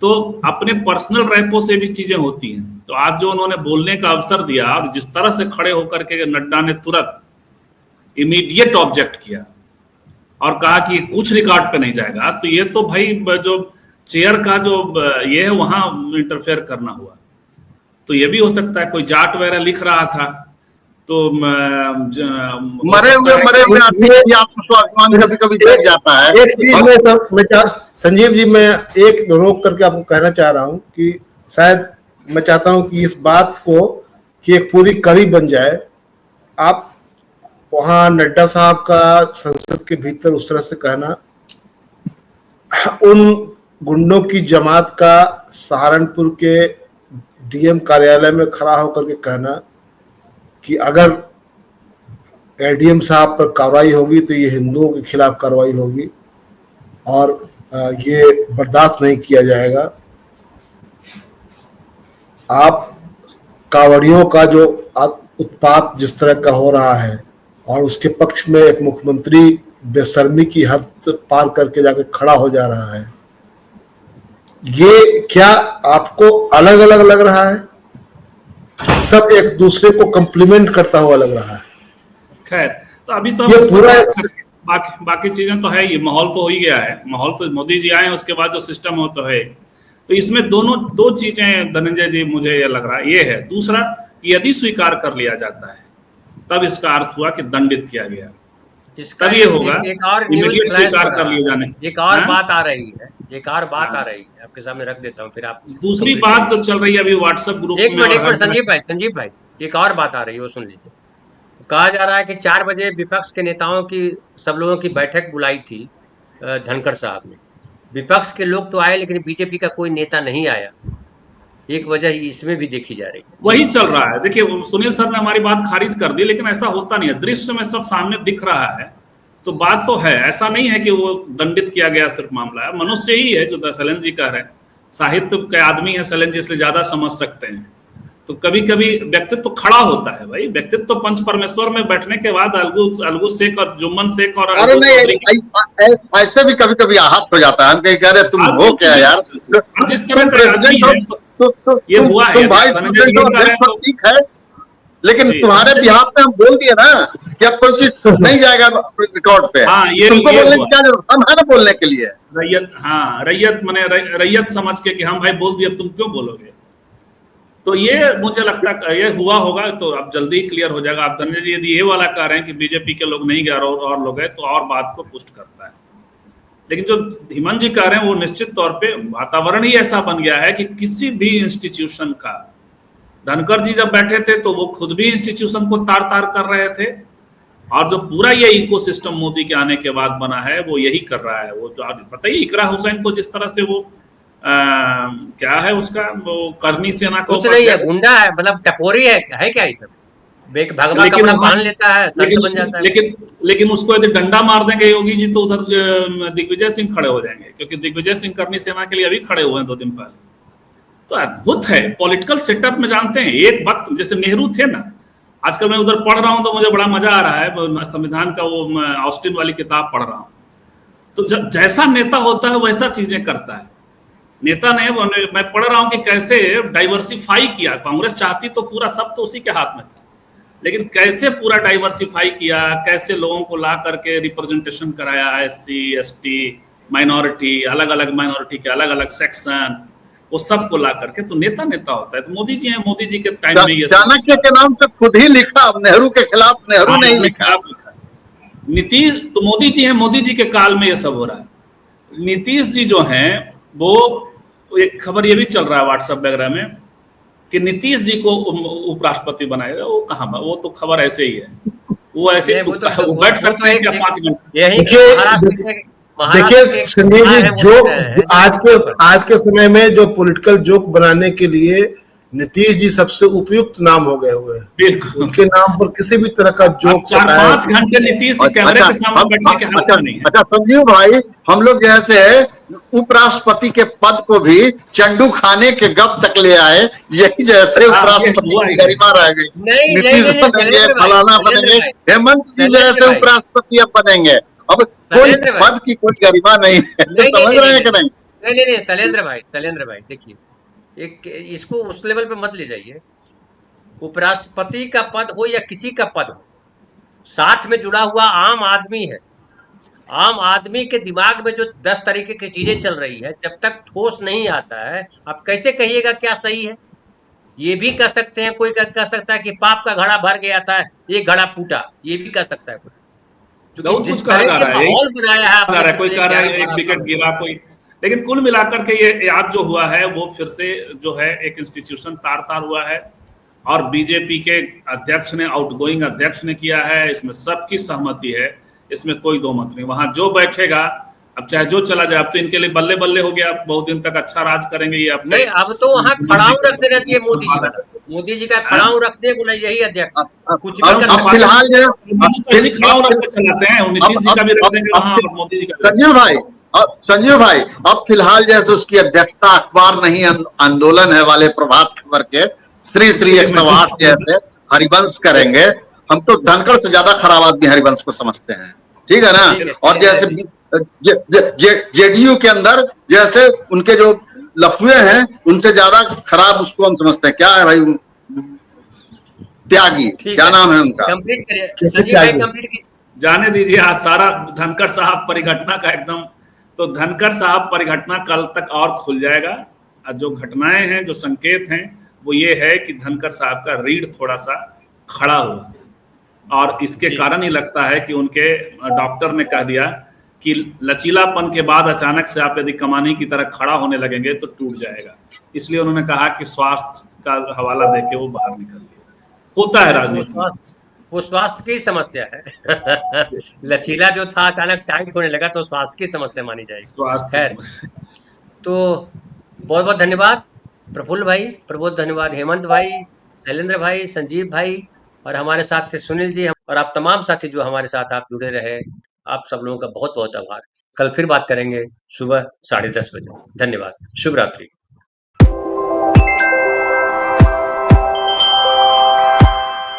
तो अपने पर्सनल रैपो से भी चीजें होती हैं। तो आज जो उन्होंने बोलने का अवसर दिया और जिस तरह से खड़े होकर के नड्डा ने तुरंत इमीडिएट ऑब्जेक्ट किया और कहा कि कुछ रिकॉर्ड पे नहीं जाएगा, तो ये तो भाई जो चेयर का जो ये है वहां इंटरफेयर करना हुआ। तो ये भी हो सकता है कोई जाट वगैरह लिख रहा था, तो मरे हुए आत्मस्वाभिमान कभी कभी जग जाता है। एक चीज मैं संजीव जी, मैं एक रोक करके आपको कहना चाह रहा हूं कि शायद मैं चाहता हूं कि इस बात को कि एक पूरी कड़ी बन जाए। आप वहां नड्डा साहब का संसद के भीतर उस तरह से कहना, उन गुंडों की जमात का सहारनपुर के डीएम कार्यालय में खड़ा होकर के कहना कि अगर एडीएम साहब पर कार्रवाई होगी तो ये हिंदुओं के खिलाफ कार्रवाई होगी और ये बर्दाश्त नहीं किया जाएगा। आप कांवड़ियों का जो उत्पात जिस तरह का हो रहा है और उसके पक्ष में एक मुख्यमंत्री बेशर्मी की हद पार करके जाके खड़ा हो जा रहा है, ये क्या आपको अलग अलग लग रहा है कि सब एक दूसरे को कम्प्लीमेंट करता हुआ लग रहा है? खैर, तो अभी तो ये पूरा बाकी चीजें तो है, ये माहौल तो हो ही गया है। माहौल तो मोदी जी आए, उसके बाद जो सिस्टम हो तो है। तो इसमें दो चीजें धनंजय जी मुझे ये लग रहा है, ये है। दूसरा, यदि स्वीकार कर लिया जाता है तब इसका अर्थ हुआ कि दंडित किया गया, तब ये होगा एक और न्यूज़ इमीडिएट फ्लैश स्वीकार हो कर रहा लिए है। जाने। एक और हाँ? बात आ रही है, एक और बात आ रही है, आपके सामने रख देता हूँ, फिर आप दूसरी बात तो चल रही है अभी व्हाट्सएप ग्रुप में। एक मिनट संजीव भाई, एक और बात आ रही है, वो सुन लीजिए। कहा जा रहा है कि 4 बजे विपक्ष के नेताओं की, सब लोगों की बैठक बुलाई थी धनखड़ साहब ने। विपक्ष के लोग तो आए लेकिन बीजेपी का कोई नेता नहीं आया। एक वजह इसमें भी देखी जा रही है। वही चल रहा है। देखिए, सुनील सर ने हमारी बात खारिज कर दी, लेकिन ऐसा होता नहीं है। दृश्य में सब सामने दिख रहा है, तो बात तो है। ऐसा नहीं है कि वो दंडित किया गया सिर्फ मामला है, मनुष्य ही है जो शैलेंद्र जी कह रहे हैं। साहित्य के आदमी है शैलेंद्र जी, इसलिए ज्यादा समझ सकते हैं। तो कभी कभी व्यक्तित्व तो खड़ा होता है भाई। व्यक्तित्व तो पंच परमेश्वर में बैठने के बाद अलगू शेख और जुम्मन शेख और अरे नहीं, ऐसे भी कभी कभी आहत हो जाता है। हम कहीं कह रहे तुम हो क्या यार, जिस तरह का आदमी है तो ये हुआ है। भाई तो ठीक है, लेकिन तुम्हारे बिहाफ में हम बोल दिए ना कि अब कोई चीज नहीं जाएगा रिकॉर्ड पे। तुमको बोलने की क्या जरूरत, हम है ना बोलने के लिए। रैयत समझ के कि हम भाई बोल दिए, अब तुम क्यों बोलोगे। तो ये मुझे लगता है ये हुआ होगा, तो अब जल्दी क्लियर हो जाएगा। आप धनंजय जी यदि ये वाला कह रहे हैं कि बीजेपी के लोग नहीं गए और लोग गए, तो और बात को पुष्ट करता है। लेकिन जो हेमंत जी कह रहे हैं वो निश्चित तौर पे वातावरण ही ऐसा बन गया है कि किसी भी इंस्टीट्यूशन का, धनखड़ जी जब बैठे थे तो वो खुद भी इंस्टीट्यूशन को तार तार कर रहे थे, और जो पूरा ये इकोसिस्टम मोदी के आने के बाद बना है वो यही कर रहा है। वो जो बताइए, इकरा हुसैन को जिस तरह से वो क्या है उसका, वो करनी सेना को कुछ नहीं है, गुंडा है, मतलब टपोरी है क्या ये सब। भगवा कपड़ा बांध लेता है, संत बन जाता है। लेकिन उसको यदि डंडा मार देंगे योगी जी, तो उधर दिग्विजय सिंह खड़े हो जाएंगे, क्योंकि दिग्विजय सिंह करनी सेना के लिए अभी खड़े हुए हैं 2 दिन पहले। तो अद्भुत है पॉलिटिकल सेटअप में। जानते हैं, एक वक्त जैसे नेहरू थे ना, आजकल मैं उधर पढ़ रहा हूं तो मुझे बड़ा मजा आ रहा है। संविधान का वो ऑस्टिन वाली किताब पढ़ रहा हूं, तो जैसा नेता होता है वैसा चीजें करता है। नेता ने, मैं पढ़ रहा हूं कि कैसे डाइवर्सिफाई किया। कांग्रेस चाहती तो पूरा सब तो उसी के हाथ में था, लेकिन कैसे पूरा डाइवर्सिफाई किया, कैसे लोगों को ला करके रिप्रेजेंटेशन कराया, SC ST माइनॉरिटी, अलग अलग माइनॉरिटी के अलग अलग सेक्शन, वो सबको ला करके। तो नेता होता है। तो मोदी जी हैं, मोदी जी के टाइम में ये चाणक्य के नाम से खुद ही लिखा, नेहरू के खिलाफ नेहरू नहीं लिखा। नीतीश, तो मोदी जी हैं, मोदी जी के काल में ये सब हो रहा है। नीतीश जी जो हैं, वो एक खबर ये भी चल रहा है व्हाट्सएप वगैरह में कि नीतीश जी को उपराष्ट्रपति बनाएगा। वो कहाँ, वो तो खबर ऐसे ही है, वो ऐसे बैठ सकते हैं क्या 5 घंटे। देखिए संजीव जी, जो आज के समय में जो पॉलिटिकल जोक बनाने के लिए नीतीश जी सबसे उपयुक्त नाम हो गए हुए हैं। बिल्कुल, उनके नाम पर किसी भी तरह का जोक 4-5 घंटे नीतीश जी कैमरे के सामने बैठने के हाथ में नहीं है। अच्छा संजीव भाई, हम लोग जैसे उपराष्ट्रपति के पद को भी चंडू खाने के गप तक ले आए, यही जैसे उपराष्ट्रपति की गरिमा रह गई। नीतीश बनेंगे, फलाना बनेंगे, हेमंत जी जैसे उपराष्ट्रपति अब बनेंगे। अब कोई पद की कोई गरिमा नहीं है, समझ रहे हैं कि नहीं? नहीं शैलेंद्र भाई देखिए, एक इसको उस लेवल पे मत ले जाइए। उपराष्ट्रपति का पद हो या किसी का पद हो, साथ में जुड़ा हुआ आम आदमी है। आम आदमी के दिमाग में जो 10 तरीके की चीजें चल रही है, जब तक ठोस नहीं आता है, आप कैसे कहिएगा क्या सही है। ये भी कह सकते हैं, कोई कह सकता है कि पाप का घड़ा भर गया था, एक घड़ा फूटा, ये भी कह सकता है कोई। जिस तरह के माहौल बनाया है, कोई कह रहा है 1 विकेट गिरा, कोई। लेकिन कुल मिलाकर के ये आज जो हुआ है वो फिर से जो है एक इंस्टीट्यूशन तार हुआ है, और बीजेपी के अध्यक्ष ने, आउटगोइंग अध्यक्ष ने किया है। इसमें सबकी सहमति है, इसमें कोई दो मत नहीं। वहां जो बैठेगा अब चाहे जो चला जाए, अब तो इनके लिए बल्ले बल्ले हो गया, अब बहुत दिन तक अच्छा राज करेंगे ये। अब नहीं, अब तो वहाँ खड़ाऊ रख देना चाहिए मोदी जी का, मोदी जी का खड़ाऊ रख दे, बोला यही अध्यक्ष कुछ भी कर अब सकते फिलहाल जो ऐसे खड़ाऊ रख के चलाते हैं, नीतीश जी का भी रख देंगे वहाँ और मोदी जी का भी। संजीव भाई अब फिलहाल जैसे उसकी अध्यक्षता अखबार नहीं आंदोलन है वाले प्रभात खबर के श्री 108 जैसे हरिवंश करेंगे। हम तो धनखड़ से ज्यादा खराब आदमी हरिवंश को समझते हैं, ठीक है ना। और जैसे जेडीयू के अंदर जैसे उनके जो लफुए हैं उनसे ज्यादा खराब उसको हम समझते हैं। क्या है भाई, त्यागी, क्या नाम है उनका? कंप्लीट करिए संजीव भाई, कंप्लीट कीजिए। जाने दीजिए, आज सारा धनखड़ साहब परिघटना का एकदम, तो धनखड़ साहब परिघटना कल तक और खुल जाएगा। जो घटनाएं हैं, जो संकेत हैं, वो ये है कि धनखड़ साहब का रीढ़ थोड़ा सा खड़ा हुआ, और इसके कारण ही लगता है कि उनके डॉक्टर ने कह दिया कि लचीलापन के बाद अचानक से आप यदि कमानी की तरह खड़ा होने लगेंगे तो टूट जाएगा। इसलिए उन्होंने कहा कि स्वास्थ्य का हवाला देके वो बाहर निकल गए। होता है राजनीति में, वो स्वास्थ्य की समस्या है। लचीला जो था अचानक टाइट होने लगा तो स्वास्थ्य की समस्या मानी जाएगी। स्वास्थ्य की समस्या। तो बहुत बहुत धन्यवाद प्रफुल्ल भाई, बहुत धन्यवाद हेमंत भाई, शैलेंद्र भाई, संजीव भाई, और हमारे साथ थे सुनील जी, और आप तमाम साथी जो हमारे साथ आप जुड़े रहे, आप सब लोगों का बहुत बहुत आभार। कल फिर बात करेंगे सुबह 10:30 बजे। धन्यवाद, शुभ रात्रि।